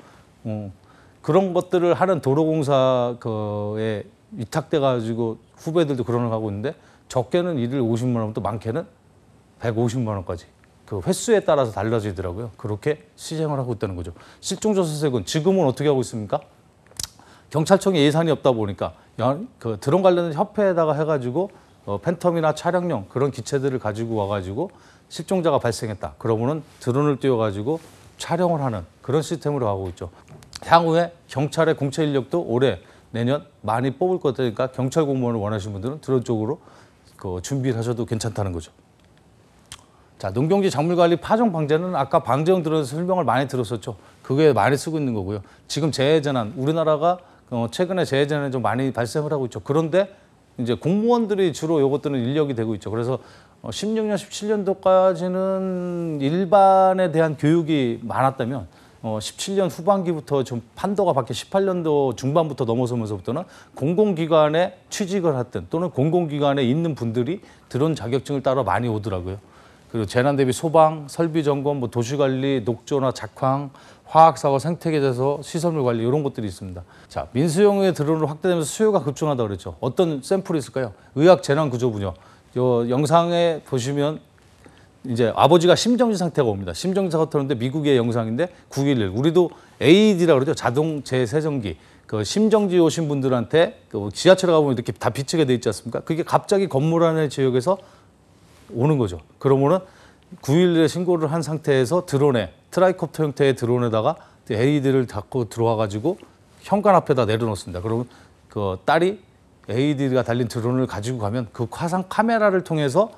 그런 것들을 하는 도로공사에 위탁돼가지고 후배들도 그런 걸 하고 있는데 적게는 일일 50만 원부터 많게는 150만 원까지 그 횟수에 따라서 달라지더라고요. 그렇게 시행을 하고 있다는 거죠. 실종조사색은 지금은 어떻게 하고 있습니까? 경찰청에 예산이 없다 보니까 그 드론 관련된 협회에다가 해가지고 팬텀이나 차량용 그런 기체들을 가지고 와가지고 실종자가 발생했다. 그러면은 드론을 띄워가지고 촬영을 하는 그런 시스템으로 하고 있죠. 향후에 경찰의 공채 인력도 올해 내년 많이 뽑을 것 같으니까 경찰 공무원을 원하시는 분들은 드론 쪽으로 준비를 하셔도 괜찮다는 거죠. 자, 농경지 작물관리 파종 방제는 아까 방제용 드론에서 설명을 많이 들었었죠. 그게 많이 쓰고 있는 거고요. 지금 재해재난, 우리나라가 최근에 재해재난이 좀 많이 발생을 하고 있죠. 그런데 이제 공무원들이 주로 이것들은 인력이 되고 있죠. 그래서 16년, 17년도까지는 일반에 대한 교육이 많았다면 17년 후반기부터 좀 판도가 바뀌어 18년도 중반부터 넘어서면서부터는 공공기관에 취직을 했든 또는 공공기관에 있는 분들이 드론 자격증을 따러 많이 오더라고요. 그리고 재난 대비 소방, 설비 점검, 도시관리, 녹조나 작황, 화학사고, 생태계에서 시설물 관리 이런 것들이 있습니다. 자, 민수용의 드론으로 확대되면서 수요가 급증하다고 그랬죠. 어떤 샘플이 있을까요? 의학 재난 구조 분야. 영상에 보시면 이제 아버지가 심정지 상태가 옵니다. 심정지 상태가 오는데 미국의 영상인데 911. 우리도 AED라고 그러죠. 자동 재세정기. 그 심정지 오신 분들한테 그 지하철에 가보면 이렇게 다 비치게 돼 있지 않습니까? 그게 갑자기 건물 안의 지역에서 오는 거죠. 그러면은 911에 신고를 한 상태에서 드론에 트라이콥터 형태의 드론에다가 AED를 닫고 들어와 가지고 현관 앞에다 내려놓습니다. 그러면 그 딸이 AED가 달린 드론을 가지고 가면 그 화상 카메라를 통해서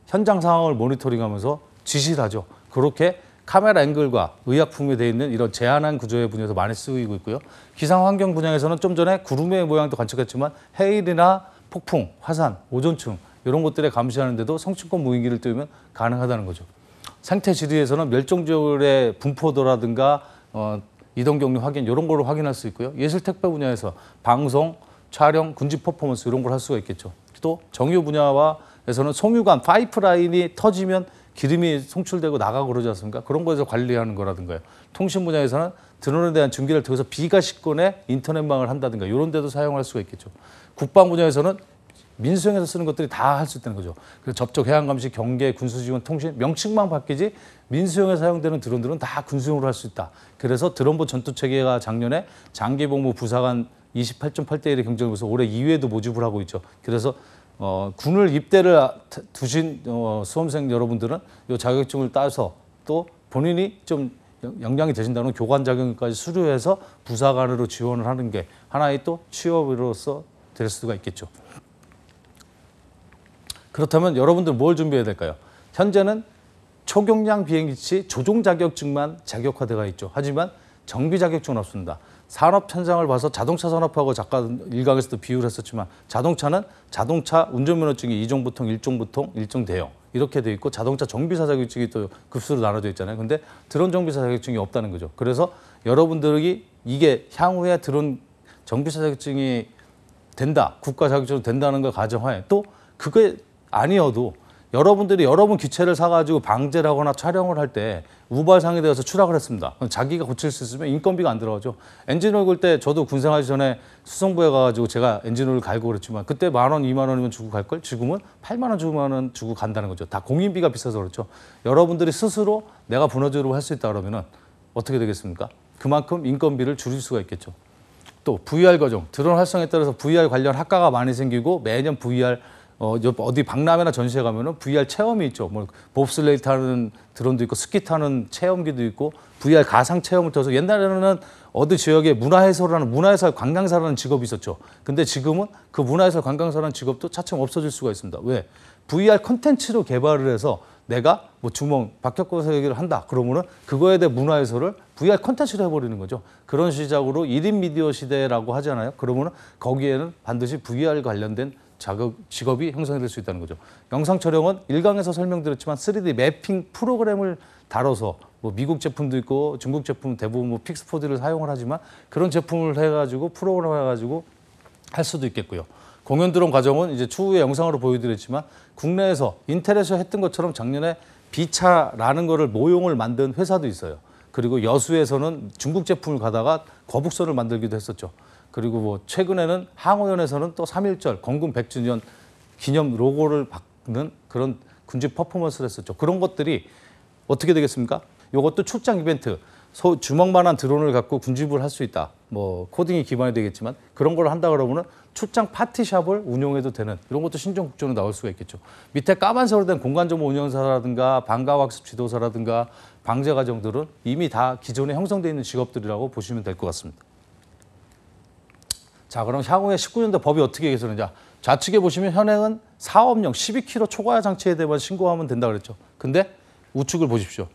현장 상황을 모니터링하면서 지시를 하죠. 그렇게 카메라 앵글과 의약품에 되어 있는 이런 제한한 구조의 분야에서 많이 쓰이고 있고요. 기상환경 분야에서는 좀 전에 구름의 모양도 관측했지만 해일이나 폭풍, 화산, 오존층 이런 것들에 감시하는데도 성층권 무인기를 띄우면 가능하다는 거죠. 생태 지리에서는 멸종지역의 분포도라든가 이동 경로 확인 이런 거를 확인할 수 있고요. 예술 택배 분야에서 방송, 촬영, 군집 퍼포먼스 이런 걸 할 수가 있겠죠. 또 정유 분야에서는 송유관 파이프라인이 터지면 기름이 송출되고 나가고 그러지 않습니까? 그런 거에서 관리하는 거라든가요. 통신 분야에서는 드론에 대한 중계를 통해서 비가시권에 인터넷망을 한다든가 이런 데도 사용할 수가 있겠죠. 국방 분야에서는 민수형에서 쓰는 것들이 다 할 수 있다는 거죠. 그래서 접촉, 해양 감시, 경계, 군수 지원, 통신 명칭만 바뀌지 민수형에 사용되는 드론들은 다 군수용으로 할 수 있다. 그래서 드론부 전투 체계가 작년에 장기 복무 부사관 28.8대 1의 경쟁을 해서 올해 2회도 모집을 하고 있죠. 그래서 군을 입대를 두신 수험생 여러분들은 이 자격증을 따서 또 본인이 좀 역량이 되신다는 교관 자격까지 수료해서 부사관으로 지원을 하는 게 하나의 또 취업으로서 될 수가 있겠죠. 그렇다면 여러분들 뭘 준비해야 될까요? 현재는 초경량 비행기치 조종 자격증만 자격화되어 있죠. 하지만 정비 자격증은 없습니다. 산업 현장을 봐서 자동차 산업하고 잠깐 일각에서도 비유를 했었지만 자동차는 자동차 운전면허증이 2종 보통, 1종 보통, 1종 대형 이렇게 돼 있고 자동차 정비사 자격증이 또 급수로 나눠져 있잖아요. 근데 드론 정비사 자격증이 없다는 거죠. 그래서 여러분들이 이게 향후에 드론 정비사 자격증이 된다, 국가 자격증으로 된다는 걸 가정하에 또 그게 아니어도 여러분들이 여러분 기체를 사가지고 방제를 하거나 촬영을 할 때 우발상에 대해서 추락을 했습니다. 자기가 고칠 수 있으면 인건비가 안 들어가죠. 엔진오일 걸 때 저도 군생하기 전에 수성부에 가가지고 제가 엔진오일 갈고 그랬지만 그때 10,000원, 20,000원이면 주고 갈 걸 지금은 80,000원, 90,000원 주고 간다는 거죠. 다 공인비가 비싸서 그렇죠. 여러분들이 스스로 내가 분해제로 할 수 있다 그러면은 어떻게 되겠습니까? 그만큼 인건비를 줄일 수가 있겠죠. 또 VR 과정, 드론 활성에 따라서 VR 관련 학과가 많이 생기고 매년 VR 어디 박람회나 전시회 가면은 VR 체험이 있죠. 뭐 봅슬레이 타는 드론도 있고 스키 타는 체험기도 있고 VR 가상 체험을 통해서 옛날에는 어디 지역에 문화해설이라는 문화해설 관광사라는 직업이 있었죠. 근데 지금은 그 문화해설 관광사라는 직업도 차츰 없어질 수가 있습니다. 왜? VR 콘텐츠로 개발을 해서 내가 뭐 주몽 박혁거서 얘기를 한다. 그러면은 그거에 대해 문화해설을 VR 콘텐츠로 해버리는 거죠. 그런 시작으로 1인 미디어 시대라고 하잖아요. 그러면은 거기에는 반드시 VR 관련된 직업이 형성이 될 수 있다는 거죠. 영상 촬영은 1강에서 설명드렸지만 3D 매핑 프로그램을 다뤄서 뭐 미국 제품도 있고 중국 제품 대부분 뭐 픽스4D를 사용을 하지만 그런 제품을 해가지고 프로그램을 해가지고 할 수도 있겠고요. 공연 드론 과정은 이제 추후에 영상으로 보여드렸지만 국내에서 인텔에서 했던 것처럼 작년에 비차라는 거를 모형을 만든 회사도 있어요. 그리고 여수에서는 중국 제품을 가다가 거북선을 만들기도 했었죠. 그리고 뭐 최근에는 항우연에서는 또 3.1절 건군 100주년 기념 로고를 박는 그런 군집 퍼포먼스를 했었죠. 그런 것들이 어떻게 되겠습니까? 이것도 출장 이벤트, 주먹만한 드론을 갖고 군집을 할 수 있다. 뭐 코딩이 기반이 되겠지만 그런 걸 한다 그러면은 출장 파티샵을 운영해도 되는 이런 것도 신종국적으로 나올 수가 있겠죠. 밑에 까만색으로 된 공간정보 운영사라든가 방과학습 지도사라든가 방제 과정들은 이미 다 기존에 형성되어 있는 직업들이라고 보시면 될 것 같습니다. 자, 그럼 향후에 19년도 법이 어떻게 개선되느냐. 좌측에 보시면 현행은 사업용 12kg 초과야 장치에 대해만 신고하면 된다 그랬죠. 근데 우측을 보십시오.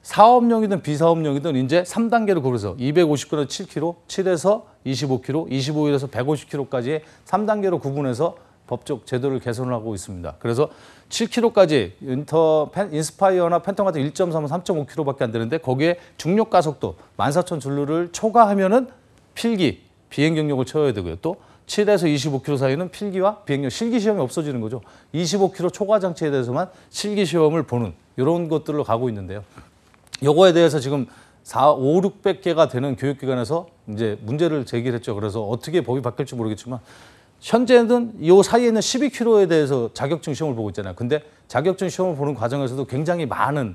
사업용이든 비사업용이든 이제 3단계로 구분해서 250g에서 7kg, 7에서 25kg, 25에서 150kg까지의 3단계로 구분해서 법적 제도를 개선하고 있습니다. 그래서 7kg까지 인스파이어나 팬텀 같은 1.3은 3.5kg밖에 안 되는데 거기에 중력 가속도 14,000 줄루를 초과하면은 필기, 비행 경력을 채워야 되고요. 또 7에서 25km 사이는 필기와 비행력, 실기 시험이 없어지는 거죠. 25km 초과 장치에 대해서만 실기 시험을 보는 이런 것들로 가고 있는데요. 요거에 대해서 지금 5, 600개가 되는 교육기관에서 이제 문제를 제기했죠. 그래서 어떻게 법이 바뀔지 모르겠지만 현재는 이 사이에 있는 12km에 대해서 자격증 시험을 보고 있잖아요. 근데 자격증 시험을 보는 과정에서도 굉장히 많은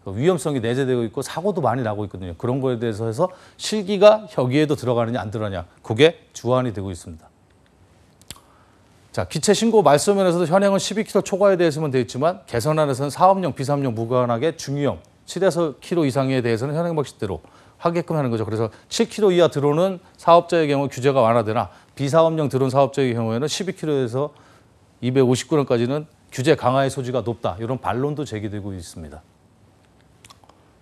위험성이 내재되어 있고 사고도 많이 나고 있거든요. 그런 거에 대해서 해서 실기가 여기에도 들어가느냐 안 들어가느냐 그게 주안이 되고 있습니다. 자, 기체 신고 말소면에서도 현행은 12km 초과에 대해서만 되어 있지만 개선안에서는 사업용, 비사업용 무관하게 중위험 7에서 km 이상에 대해서는 현행 방식대로 하게끔 하는 거죠. 그래서 7km 이하 드론은 사업자의 경우 규제가 완화되나 비사업용 드론 사업자의 경우에는 12kg에서 250g까지는 규제 강화의 소지가 높다. 이런 반론도 제기되고 있습니다.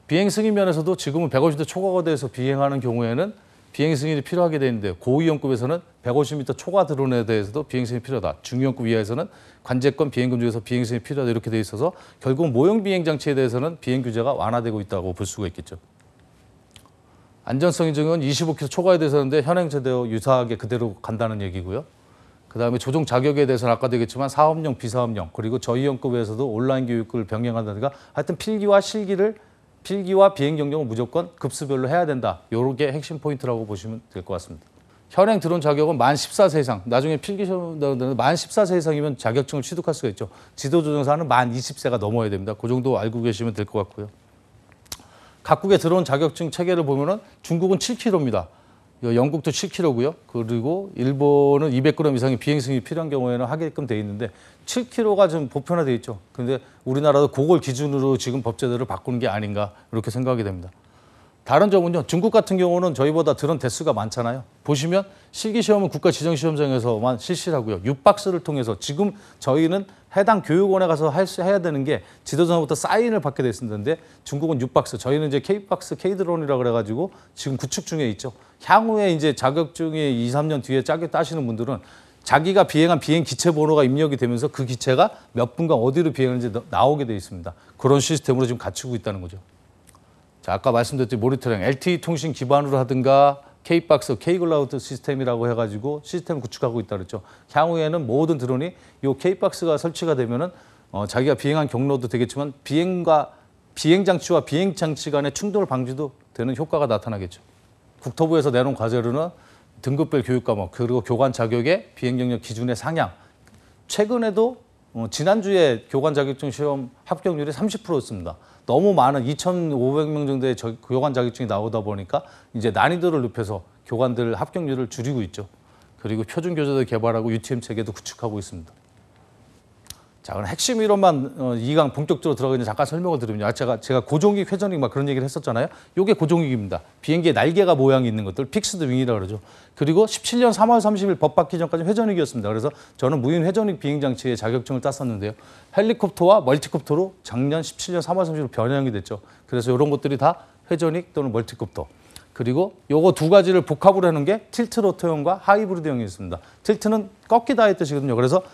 비행 승인 면에서도 지금은 150m 초과거대에서 비행하는 경우에는 비행 승인이 필요하게 되어 있는데 고위험급에서는 150m 초과 드론에 대해서도 비행 승인이 필요하다. 중위험급 이하에서는 관제권 비행금 중에서 비행 승인이 필요하다. 이렇게 되어 있어서 결국 모형 비행 장치에 대해서는 비행 규제가 완화되고 있다고 볼 수가 있겠죠. 안전성 인증은 25km 초과에 대해서는데 현행 제도와 유사하게 그대로 간다는 얘기고요. 그다음에 조종 자격에 대해서는 아까도 얘기했지만 사업용, 비사업용 그리고 저위험급에서도 온라인 교육을 병행한다든가 하여튼 필기와 비행 경력은 무조건 급수별로 해야 된다. 요게 핵심 포인트라고 보시면 될 것 같습니다. 현행 드론 자격은 만 14세 이상, 나중에 필기 시험 만 14세 이상이면 자격증을 취득할 수가 있죠. 지도조종사는 만 20세가 넘어야 됩니다. 그 정도 알고 계시면 될 것 같고요. 각국의 드론 자격증 체계를 보면은 중국은 7kg입니다. 영국도 7kg고요. 그리고 일본은 200g 이상의 비행 승인이 필요한 경우에는 하게끔 돼 있는데 7kg가 좀 보편화돼 있죠. 근데 우리나라도 그걸 기준으로 지금 법제도를 바꾸는 게 아닌가 이렇게 생각이 됩니다. 다른 점은요. 중국 같은 경우는 저희보다 드론 대수가 많잖아요. 보시면 실기시험은 국가지정시험장에서만 실시를 하고요. U박스를 통해서 지금 저희는 해당 교육원에 가서 해야 되는 게 지도자부터 사인을 받게 돼 있는데 중국은 U박스, 저희는 이제 K박스, K드론이라고 그래가지고 지금 구축 중에 있죠. 향후에 이제 자격증이 2, 3년 뒤에 따시는 분들은 자기가 비행한 비행 기체 번호가 입력이 되면서 그 기체가 몇 분간 어디로 비행하는지 나오게 돼 있습니다. 그런 시스템으로 지금 갖추고 있다는 거죠. 자, 아까 말씀드렸듯이 모니터링, LTE 통신 기반으로 하든가 K박스, K클라우드 시스템이라고 해가지고 시스템을 구축하고 있다 그랬죠. 향후에는 모든 드론이 이 K박스가 설치가 되면은 자기가 비행한 경로도 되겠지만 비행 장치와 비행 장치 간의 충돌 방지도 되는 효과가 나타나겠죠. 국토부에서 내놓은 과제로는 등급별 교육 과목 그리고 교관 자격의 비행 경력 기준의 상향. 최근에도 지난주에 교관 자격증 시험 합격률이 30%였습니다. 너무 많은 2,500명 정도의 교관 자격증이 나오다 보니까 이제 난이도를 높여서 교관들 합격률을 줄이고 있죠. 그리고 표준 교재도 개발하고 UTM 체계도 구축하고 있습니다. 자, 그럼 핵심 이론만 2강 본격적으로 들어가기 전에 잠깐 설명을 드리면요. 제가 고종익, 회전익 막 그런 얘기를 했었잖아요. 이게 고종익입니다. 비행기의 날개가 모양이 있는 것들, 픽스드 윙이라고 그러죠. 그리고 17년 3월 30일 법 받기 전까지 회전익이었습니다. 그래서 저는 무인 회전익 비행장치의 자격증을 땄었는데요. 헬리콥터와 멀티콥터로 작년 17년 3월 30일 변형이 됐죠. 그래서 이런 것들이 다 회전익 또는 멀티콥터. 그리고 요거 두 가지를 복합으로 하는 게 틸트 로터형과 하이브리드형이 있습니다. 틸트는 꺾이다 의 뜻이거든요. 그래서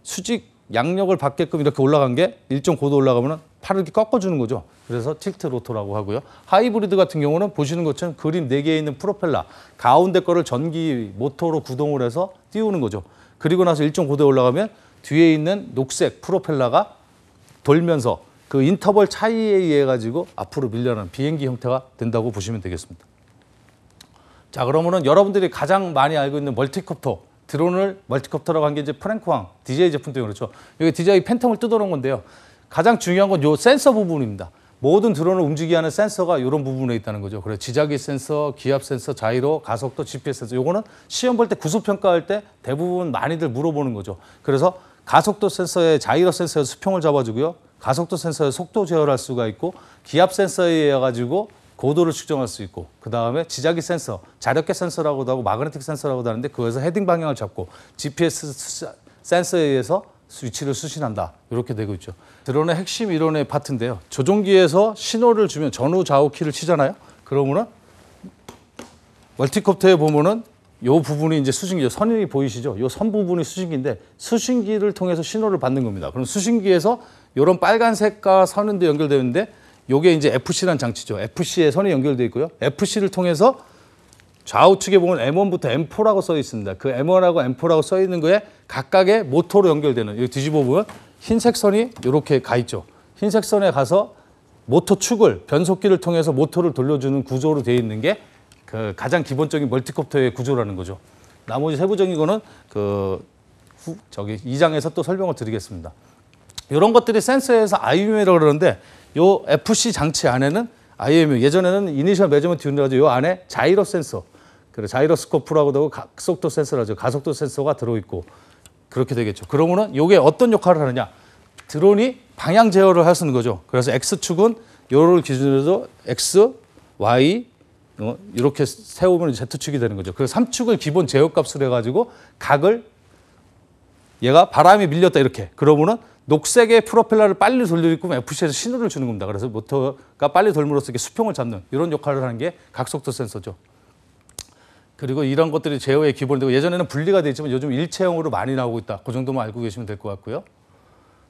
수직 양력을 받게끔 이렇게 올라간 게 일정 고도 올라가면 팔을 이렇게 꺾어주는 거죠. 그래서 틸트 로터라고 하고요. 하이브리드 같은 경우는 보시는 것처럼 그림 4개에 있는 프로펠러, 가운데 거를 전기 모터로 구동을 해서 띄우는 거죠. 그리고 나서 일정 고도에 올라가면 뒤에 있는 녹색 프로펠러가 돌면서 그 인터벌 차이에 의해 가지고 앞으로 밀려나는 비행기 형태가 된다고 보시면 되겠습니다. 자, 그러면은 여러분들이 가장 많이 알고 있는 멀티콥터, 드론을 멀티콥터라고 한 게 이제 프랭크왕, DJI 제품 때문에 그렇죠. 여기 DJI 팬텀을 뜯어놓은 건데요. 가장 중요한 건 요 센서 부분입니다. 모든 드론을 움직이게 하는 센서가 이런 부분에 있다는 거죠. 그래서 지자기 센서, 기압 센서, 자이로, 가속도, GPS 센서. 요거는 시험 볼 때 구수평가할 때 대부분 많이들 물어보는 거죠. 그래서 가속도 센서에 자이로 센서에 수평을 잡아주고요. 가속도 센서에 속도 제어를 할 수가 있고 기압 센서에 의해 가지고 고도를 측정할 수 있고 그다음에 지자기 센서, 자력계 센서라고도 하고 마그네틱 센서라고도 하는데 그거에서 헤딩 방향을 잡고 GPS 센서에 의해서 위치를 수신한다. 이렇게 되고 있죠. 드론의 핵심 이론의 파트인데요. 조종기에서 신호를 주면 전후 좌우 키를 치잖아요. 그러면은 멀티콥터에 보면은 요 부분이 이제 수신기죠. 선이 보이시죠? 요 선 부분이 수신기인데 수신기를 통해서 신호를 받는 겁니다. 그럼 수신기에서 이런 빨간색과 선인도 연결되어 있는데 요게 이제 FC라는 장치죠. FC에 선이 연결되어 있고요. FC를 통해서 좌우측에 보면 M1부터 M4라고 써 있습니다. 그 M1하고 M4라고 써 있는 거에 각각의 모터로 연결되는, 여기 뒤집어 보면 흰색 선이 이렇게 가 있죠. 흰색 선에 가서 모터 축을, 변속기를 통해서 모터를 돌려주는 구조로 되어 있는 게 그 가장 기본적인 멀티콥터의 구조라는 거죠. 나머지 세부적인 거는 저기 2장에서 또 설명을 드리겠습니다. 이런 것들이 센서에서 IMU라고 그러는데 요 FC 장치 안에는 IMU, 예전에는 이니셜 매저먼트 யூ닛이라고 요 안에 자이로 센서, 그래 자이로스코프라고도 하고 가속도 센서라죠. 가속도 센서가 들어있고 그렇게 되겠죠. 그러면은 요게 어떤 역할을 하느냐? 드론이 방향 제어를 할 수 있는 거죠. 그래서 X축은 요를 기준으로 X, Y, 이렇게 세우면 Z축이 되는 거죠. 그래서 3축을 기본 제어값으로 해가지고 각을 얘가 바람이 밀렸다 이렇게. 그러면은 녹색의 프로펠러를 빨리 돌리고 FC에서 신호를 주는 겁니다. 그래서 모터가 빨리 돌므로써 이렇게 수평을 잡는 이런 역할을 하는 게 각속도 센서죠. 그리고 이런 것들이 제어의 기본이 되고 예전에는 분리가 돼 있지만 요즘 일체형으로 많이 나오고 있다. 그 정도만 알고 계시면 될 것 같고요.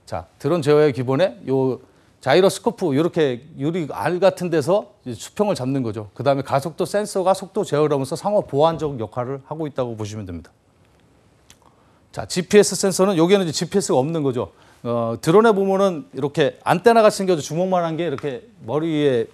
자, 드론 제어의 기본에 요 자이로스코프 이렇게 유리 알 같은 데서 수평을 잡는 거죠. 그다음에 가속도 센서가 속도 제어를 하면서 상호 보완적 역할을 하고 있다고 보시면 됩니다. 자, GPS 센서는 여기에는 이제 GPS가 없는 거죠. 드론에 보면은 이렇게 안테나가 생겨서 주먹만한 게 이렇게 머리 위에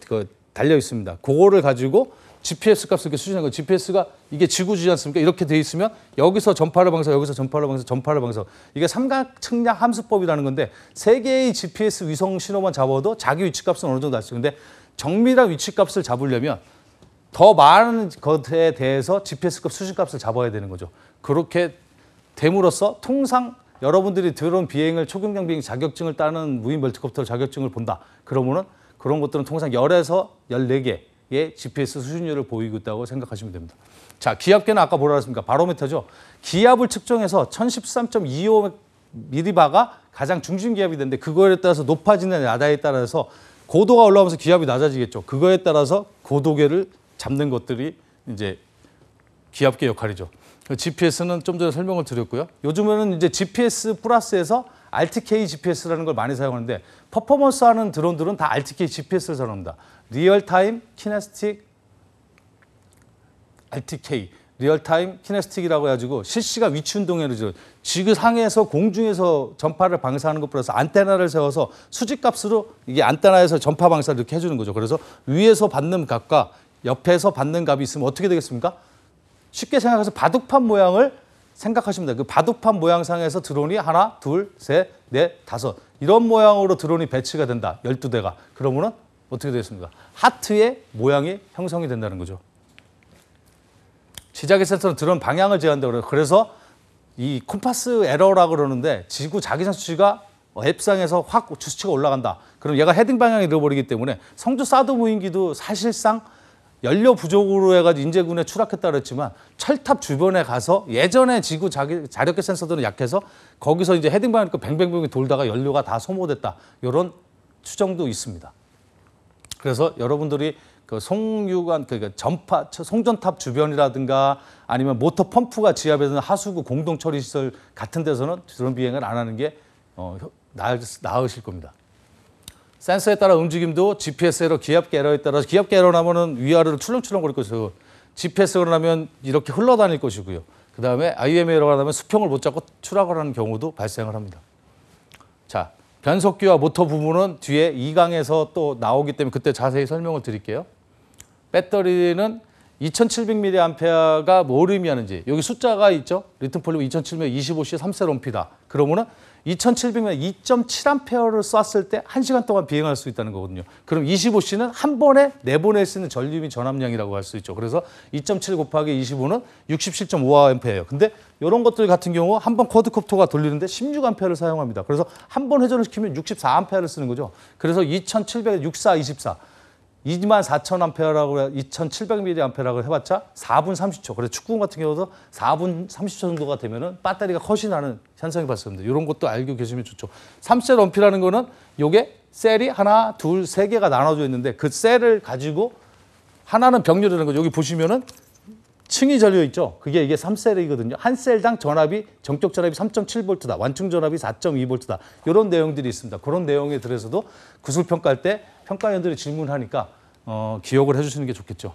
달려 있습니다. 그거를 가지고 GPS 값을 이렇게 수신하는 거예요. GPS가 이게 지구지지 않습니까? 이렇게 돼 있으면 여기서 전파를 방사, 여기서 전파를 방사, 전파를 방사. 이게 삼각 측량 함수법이라는 건데 세 개의 GPS 위성 신호만 잡아도 자기 위치값은 어느 정도 알 수 있는데 정밀한 위치값을 잡으려면 더 많은 것에 대해서 GPS 값 수신값을 잡아야 되는 거죠. 그렇게 됨으로써 통상 여러분들이 드론 비행을 초경량 비행 자격증을 따는 무인 멀티콥터 자격증을 본다. 그러면은 그런 것들은 통상 10에서 14개의 GPS 수신율을 보이고 있다고 생각하시면 됩니다. 자, 기압계는 아까 뭐라 했습니까? 바로미터죠. 기압을 측정해서 1013.25mB가 가장 중심 기압이 되는데 그거에 따라서 높아지는 야다에 따라서 고도가 올라오면서 기압이 낮아지겠죠. 그거에 따라서 고도계를 잡는 것들이 이제 기압계 역할이죠. GPS는 좀 전에 설명을 드렸고요. 요즘에는 이제 GPS 플러스에서 RTK GPS라는 걸 많이 사용하는데 퍼포먼스 하는 드론들은 다 RTK GPS를 사용합니다. 리얼타임 키네스틱 RTK, 리얼타임 키네스틱이라고 해가지고 실시간 위치 운동을 지구상에서 공중에서 전파를 방사하는 것 플러스 안테나를 세워서 수직값으로 이게 안테나에서 전파 방사를 이렇게 해주는 거죠. 그래서 위에서 받는 값과 옆에서 받는 값이 있으면 어떻게 되겠습니까? 쉽게 생각해서 바둑판 모양을 생각하시면 돼요. 그 바둑판 모양상에서 드론이 하나, 둘, 셋, 넷, 다섯 이런 모양으로 드론이 배치가 된다. 12대가. 그러면은 어떻게 되겠습니까? 하트의 모양이 형성이 된다는 거죠. 시작의 센서는 드론 방향을 제한한다고 그래요. 그래서 이 콤파스 에러라고 그러는데 지구 자기장 수치가 앱상에서 확 수치가 올라간다. 그럼 얘가 헤딩 방향을 잃어버리기 때문에 성주 사드 무인기도 사실상 연료 부족으로 해가지고 인제군에 추락했다 그랬지만 철탑 주변에 가서 예전에 지구 자력계 센서들은 약해서 거기서 이제 헤딩 방향 뱅뱅뱅이 돌다가 연료가 다 소모됐다. 이런 추정도 있습니다. 그래서 여러분들이 그 송유관 전파 송전탑 주변이라든가 아니면 모터 펌프가 지하에 있는 하수구 공동 처리 시설 같은 데서는 드론 비행을 안 하는 게 나으실 겁니다. 센서에 따라 움직임도 GPS 에러, 기압계 에러에 따라서 기압계 에러 나면은 위아래로 출렁출렁거릴 것이고 GPS 에러 나면 이렇게 흘러다닐 것이고요. 그 다음에 IM 에러가 나면 수평을 못 잡고 추락을 하는 경우도 발생을 합니다. 자, 변속기와 모터 부분은 뒤에 2강에서 또 나오기 때문에 그때 자세히 설명을 드릴게요. 배터리는 2700mAh가 뭘 의미하는지 여기 숫자가 있죠. 리튬 폴리머 2700 25C 3셀 그러면은 2700면 2.7A를 쐈을 때 1시간 동안 비행할 수 있다는 거거든요. 그럼 25C는 한 번에 내보낼 수 있는 전류 및 전압량이라고 할 수 있죠. 그래서 2.7 곱하기 25는 67.5A예요. 근데 이런 것들 같은 경우 한 번 쿼드콥터가 돌리는데 16A를 사용합니다. 그래서 한 번 회전을 시키면 64A를 쓰는 거죠. 그래서 2700, 64, 24. 24,000A라고 2,700mAh라고 해봤자 4분 30초. 그래서 축구공 같은 경우도 4분 30초 정도가 되면은 배터리가 컷이 나는 현상이 발생합니다. 이런 것도 알고 계시면 좋죠. 3셀 엄피라는 거는 요게 셀이 하나, 둘, 세 개가 나눠져 있는데 그 셀을 가지고 하나는 병렬이라는 거죠. 여기 보시면은 층이 절려 있죠. 그게 이게 3셀이거든요. 한 셀당 전압이 정적 전압이 3.7V다. 완충 전압이 4.2V다. 이런 내용들이 있습니다. 그런 내용에 들어서도 구술 평가할 때 평가위원들이 질문하니까 기억을 해주시는 게 좋겠죠.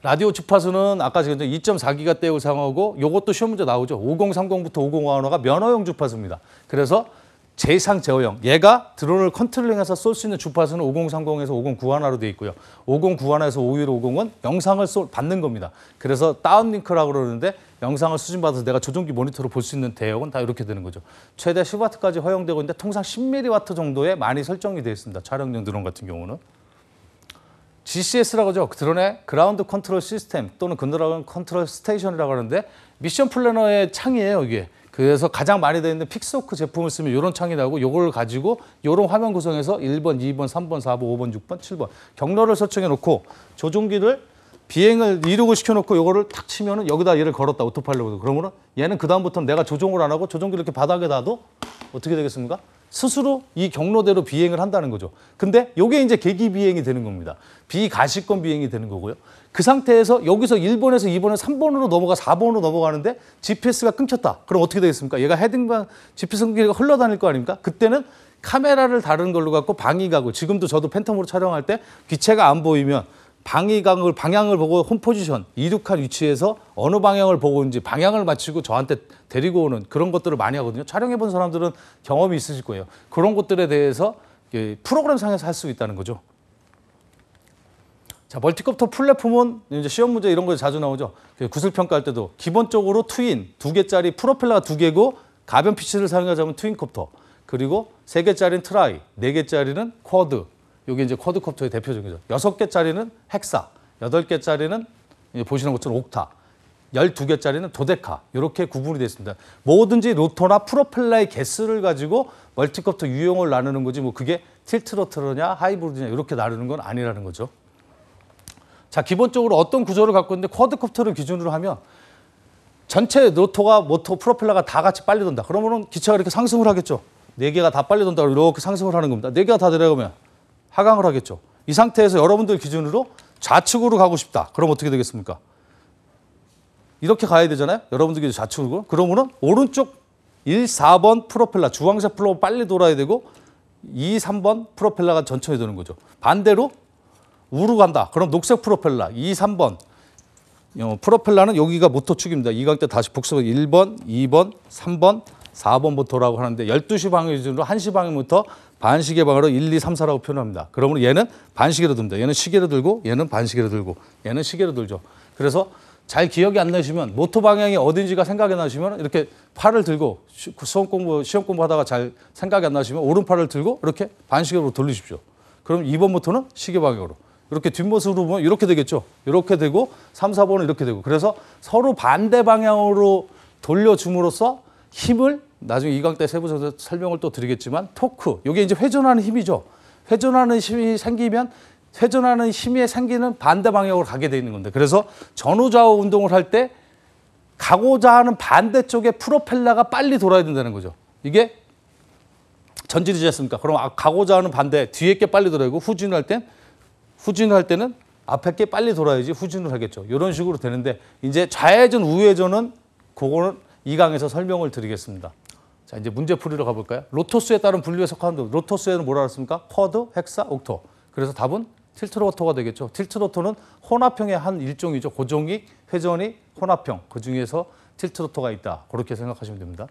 라디오 주파수는 아까 제가 2.4기가대를 사용하고 이것도 시험 문제 나오죠. 5030부터 5051가 면허용 주파수입니다. 그래서 제상 제어형. 얘가 드론을 컨트롤링해서 쏠 수 있는 주파수는 5030에서 5091로 되어 있고요. 5091에서 5150은 영상을 받는 겁니다. 그래서 다운링크라고 그러는데 영상을 수신받아서 내가 조종기 모니터로 볼 수 있는 대역은 다 이렇게 되는 거죠. 최대 10W까지 허용되고 있는데 통상 10mW 정도에 많이 설정이 되어 있습니다. 촬영용 드론 같은 경우는. GCS라고 하죠. 드론의 그라운드 컨트롤 시스템 또는 그라운드 컨트롤 스테이션이라고 하는데 미션 플래너의 창이에요. 이게. 그래서 가장 많이 되어 있는 픽스호크 제품을 쓰면 이런 창이 나오고 이걸 가지고 이런 화면 구성에서 1번, 2번, 3번, 4번, 5번, 6번, 7번 경로를 설정해 놓고 조종기를 비행을 이륙을 시켜놓고 이거를 탁 치면은 여기다 얘를 걸었다 오토파일럿으로. 그러면은 얘는 그 다음부터는 내가 조종을 안 하고 조종기를 이렇게 바닥에 놔도 어떻게 되겠습니까? 스스로 이 경로대로 비행을 한다는 거죠. 근데 이게 이제 계기 비행이 되는 겁니다. 비가시권 비행이 되는 거고요. 그 상태에서 여기서 1번에서 2번에 3번으로 넘어가 4번으로 넘어가는데 GPS가 끊겼다. 그럼 어떻게 되겠습니까? 얘가 헤딩만 GPS 끊기가 흘러다닐 거 아닙니까? 그때는 카메라를 다른 걸로 갖고 방위각을, 지금도 저도 팬텀으로 촬영할 때 기체가 안 보이면 방위각을, 방향을 보고 홈 포지션, 이륙한 위치에서 어느 방향을 보고 있는지 방향을 맞추고 저한테 데리고 오는 그런 것들을 많이 하거든요. 촬영해 본 사람들은 경험이 있으실 거예요. 그런 것들에 대해서 프로그램 상에서 할 수 있다는 거죠. 자, 멀티콥터 플랫폼은 이제 시험 문제 이런 거 자주 나오죠. 구슬 평가할 때도 기본적으로 트윈, 2개짜리 프로펠러가 2개고 가변 피치를 사용하자면 트윈콥터, 그리고 3개짜리는 트라이, 4개짜리는 쿼드. 이게 이제 쿼드콥터의 대표적이죠. 6개짜리는 헥사, 8개짜리는 보시는 것처럼 옥타, 12개짜리는 도데카. 이렇게 구분이 되어 있습니다. 뭐든지 로터나 프로펠러의 개수를 가지고 멀티콥터 유형을 나누는 거지 뭐 그게 틸트로터냐 하이브리드냐 이렇게 나누는 건 아니라는 거죠. 자, 기본적으로 어떤 구조를 갖고 있는데 쿼드콥터를 기준으로 하면 전체 로터가 모터 프로펠러가 다 같이 빨리 돈다. 그러면은 기체가 이렇게 상승을 하겠죠. 4개가 다 빨리 돈다. 이렇게 상승을 하는 겁니다. 4개가 다 내려가면 하강을 하겠죠. 이 상태에서 여러분들 기준으로 좌측으로 가고 싶다. 그럼 어떻게 되겠습니까? 이렇게 가야 되잖아요. 여러분들이 좌측으로. 그러면은 오른쪽 1, 4번 프로펠러, 주황색 플로우 빨리 돌아야 되고 2, 3번 프로펠러가 천천히 도는 거죠. 반대로 우로 간다. 그럼 녹색 프로펠러 2, 3번 프로펠러는 여기가 모터축입니다. 이 강때 다시 복습을 1번, 2번, 3번, 4번부터라고 하는데 12시 방향 기준으로 1시 방향부터 반시계 방향으로 1, 2, 3, 4라고 표현합니다. 그러면 얘는 반시계로 듭니다. 얘는 시계로 들고 얘는 반시계로 들고 얘는 시계로 들죠. 그래서 잘 기억이 안 나시면 모터 방향이 어딘지가 생각이 나시면 이렇게 팔을 들고 시험 공부하다가 잘 생각이 안 나시면 오른팔을 들고 이렇게 반시계로 돌리십시오. 그럼 2번부터는 시계 방향으로. 이렇게 뒷모습으로 보면 이렇게 되겠죠. 이렇게 되고 3, 4번은 이렇게 되고. 그래서 서로 반대 방향으로 돌려줌으로써 힘을 나중에 이 강의 때 세부적으로 설명을 또 드리겠지만 토크, 이게 이제 회전하는 힘이죠. 회전하는 힘이 생기면 회전하는 힘이 생기는 반대 방향으로 가게 돼 있는 건데, 그래서 전후좌우 운동을 할 때 가고자 하는 반대쪽에 프로펠러가 빨리 돌아야 된다는 거죠. 이게 전진이지 않습니까? 그럼 가고자 하는 반대 뒤에 게 빨리 돌아야고 후진을 할 때는 앞에 게 빨리 돌아야지 후진을 하겠죠. 이런 식으로 되는데 이제 좌회전, 우회전은 그거는 이 강에서 설명을 드리겠습니다. 자, 이제 문제 풀이로 가볼까요? 로터수에 따른 분류에 속하는 로터수에는 뭐라 그랬습니까? 쿼드, 헥사, 옥토. 그래서 답은 틸트로터가 되겠죠. 틸트로터는 혼합형의 한 일종이죠. 고정이, 회전이 혼합형. 그 중에서 틸트로터가 있다. 그렇게 생각하시면 됩니다.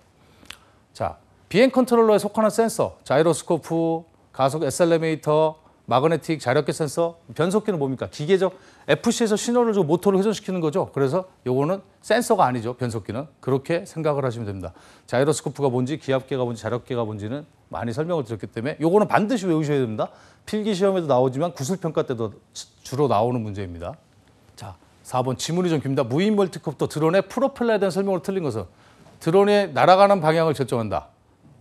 자, 비행 컨트롤러에 속하는 센서, 자이로스코프, 가속 에셀레메이터, 마그네틱, 자력계 센서, 변속기는 뭡니까? 기계적 FC에서 신호를 주고 모터를 회전시키는 거죠. 그래서 요거는 센서가 아니죠. 변속기는. 그렇게 생각을 하시면 됩니다. 자이로스코프가 뭔지, 기압계가 뭔지, 자력계가 뭔지는 많이 설명을 드렸기 때문에 요거는 반드시 외우셔야 됩니다. 필기 시험에도 나오지만 구술평가 때도 주로 나오는 문제입니다. 자, 4번 지문이 좀 깁니다. 무인 멀티콥터 드론의 프로펠러에 대한 설명을 틀린 것은 드론이 날아가는 방향을 결정한다.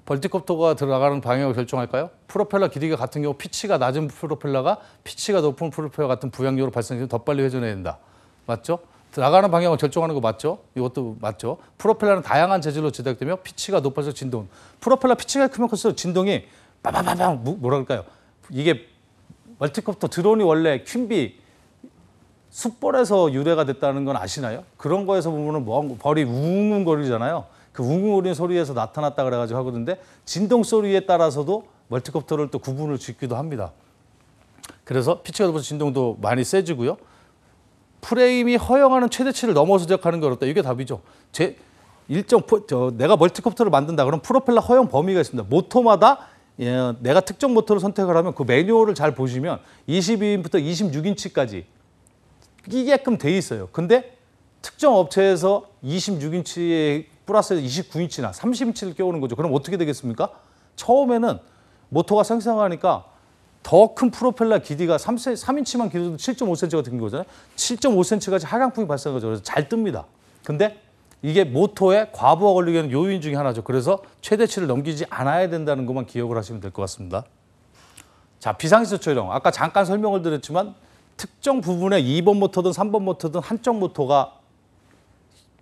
멀티콥터가 들어가는 방향을 결정할까요? 프로펠러 길이가 같은 경우 피치가 낮은 프로펠러가 피치가 높은 프로펠러 같은 부양력으로 발생해서 더 빨리 회전해야 된다. 맞죠? 나가는 방향을 결정하는 거 맞죠? 이것도 맞죠? 프로펠러는 다양한 재질로 제작되며 피치가 높아서 진동. 프로펠러 피치가 크면 클수록 진동이 빠바바방 뭐라 그럴까요? 이게 멀티콥터 드론이 원래 퀸비 숯벌에서 유래가 됐다는 건 아시나요? 그런 거에서 보면은 벌이 웅웅거리잖아요. 그 웅웅거리는 소리에서 나타났다 그래가지고 하거든요. 진동 소리에 따라서도 멀티콥터를 또 구분을 짓기도 합니다. 그래서 피치가 높아서 진동도 많이 세지고요. 프레임이 허용하는 최대치를 넘어서 제작하는 게 어렵다. 이게 답이죠. 내가 멀티콥터를 만든다. 그럼 프로펠러 허용 범위가 있습니다. 모터마다 내가 특정 모터를 선택을 하면 그 매뉴얼을 잘 보시면 22인부터 26인치까지 끼게끔 돼 있어요. 근데 특정 업체에서 26인치에 플러스 29인치나 30인치를 끼우는 거죠. 그럼 어떻게 되겠습니까? 처음에는 모터가 생성하니까 더 큰 프로펠러 길이가 3인치만 길어도 7.5cm가 된 거잖아요. 7.5cm까지 하강풍이 발생하죠. 그래서 잘 뜹니다. 근데 이게 모터에 과부하 걸리게 하는 요인 중에 하나죠. 그래서 최대치를 넘기지 않아야 된다는 것만 기억을 하시면 될 것 같습니다. 자, 비상시설 촬영. 아까 잠깐 설명을 드렸지만 특정 부분에 2번 모터든 3번 모터든 한쪽 모터가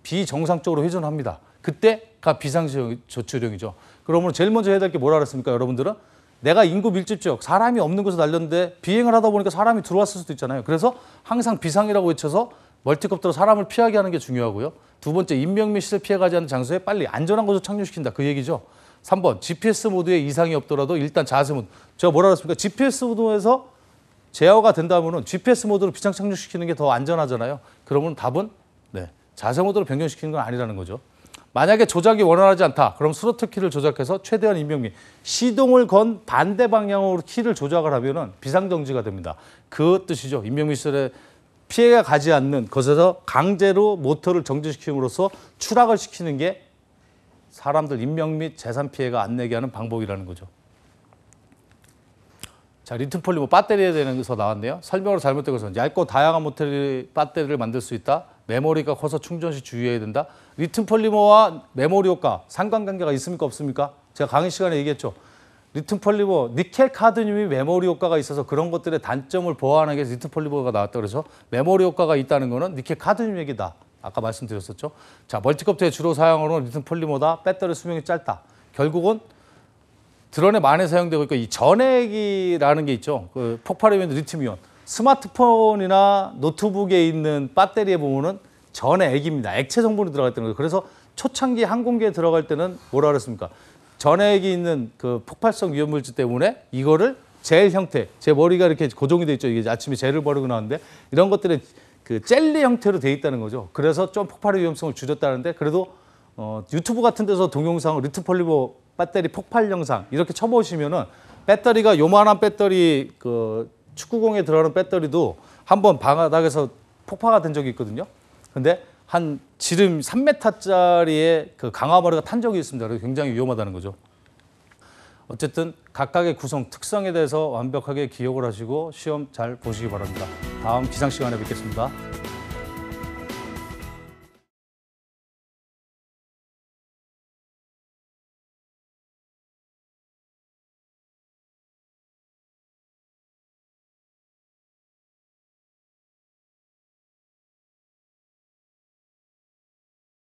비정상적으로 회전합니다. 그때가 비상시설 조치령이죠. 그러면 제일 먼저 해야 될 게 뭐라 그랬습니까, 여러분들은? 내가 인구 밀집 지역, 사람이 없는 곳에 날렸는데 비행을 하다 보니까 사람이 들어왔을 수도 있잖아요. 그래서 항상 비상이라고 외쳐서 멀티콥터로 사람을 피하게 하는 게 중요하고요. 두 번째, 인명 및 시설 피해가지 않는 장소에 빨리 안전한 곳으로 착륙시킨다. 그 얘기죠. 3번, GPS 모드에 이상이 없더라도 일단 자세 모드. 제가 뭐라 그랬습니까? GPS 모드에서 제어가 된다면은 GPS 모드로 비상 착륙시키는 게 더 안전하잖아요. 그러면 답은 자세 모드로 변경시키는 건 아니라는 거죠. 만약에 조작이 원활하지 않다. 그럼 스로틀 키를 조작해서 최대한 인명 및 시동을 건 반대 방향으로 키를 조작을 하면은 비상정지가 됩니다. 그 뜻이죠. 인명 및 시설에 피해가 가지 않는 것에서 강제로 모터를 정지시킴으로써 추락을 시키는 게 사람들 인명 및 재산 피해가 안 내게 하는 방법이라는 거죠. 자, 리튬 폴리머 배터리에 대해서 나왔네요. 설명으로 잘못된 것은 얇고 다양한 배터리를 만들 수 있다. 메모리가 커서 충전 시 주의해야 된다. 리튬 폴리머와 메모리 효과 상관관계가 있습니까, 없습니까? 제가 강의 시간에 얘기했죠. 리튬 폴리머, 니켈 카드뮴이 메모리 효과가 있어서 그런 것들의 단점을 보완하기 위해서 리튬 폴리머가 나왔다 그래서 메모리 효과가 있다는 거는 니켈 카드뮴 얘기다. 아까 말씀드렸었죠. 자, 멀티컵터에 주로 사용하는 리튬 폴리머다. 배터리 수명이 짧다. 결국은 드론에 많이 사용되고 있고 이 전해액이라는 게 있죠. 그 폭발이면 리튬이온. 스마트폰이나 노트북에 있는 배터리에 보면은 전해액입니다. 액체 성분이 들어가 있다는 거예요. 그래서 초창기 항공기에 들어갈 때는 뭐라 그랬습니까? 전해액이 있는 그 폭발성 위험 물질 때문에 이거를 젤 형태, 제 머리가 이렇게 고정이 돼 있죠. 이게 아침에 젤을 바르고 나왔는데 이런 것들이 그 젤리 형태로 돼 있다는 거죠. 그래서 좀 폭발의 위험성을 줄였다는데 그래도 유튜브 같은 데서 동영상 리튬 폴리머 배터리 폭발 영상 이렇게 쳐보시면은 배터리가 요만한 배터리 그 축구공에 들어가는 배터리도 한번 바닥에서 폭파가 된 적이 있거든요. 근데 한 지름 3m짜리의 그 강화머리가 탄 적이 있습니다. 그래서 굉장히 위험하다는 거죠. 어쨌든 각각의 구성, 특성에 대해서 완벽하게 기억을 하시고 시험 잘 보시기 바랍니다. 다음 기상 시간에 뵙겠습니다.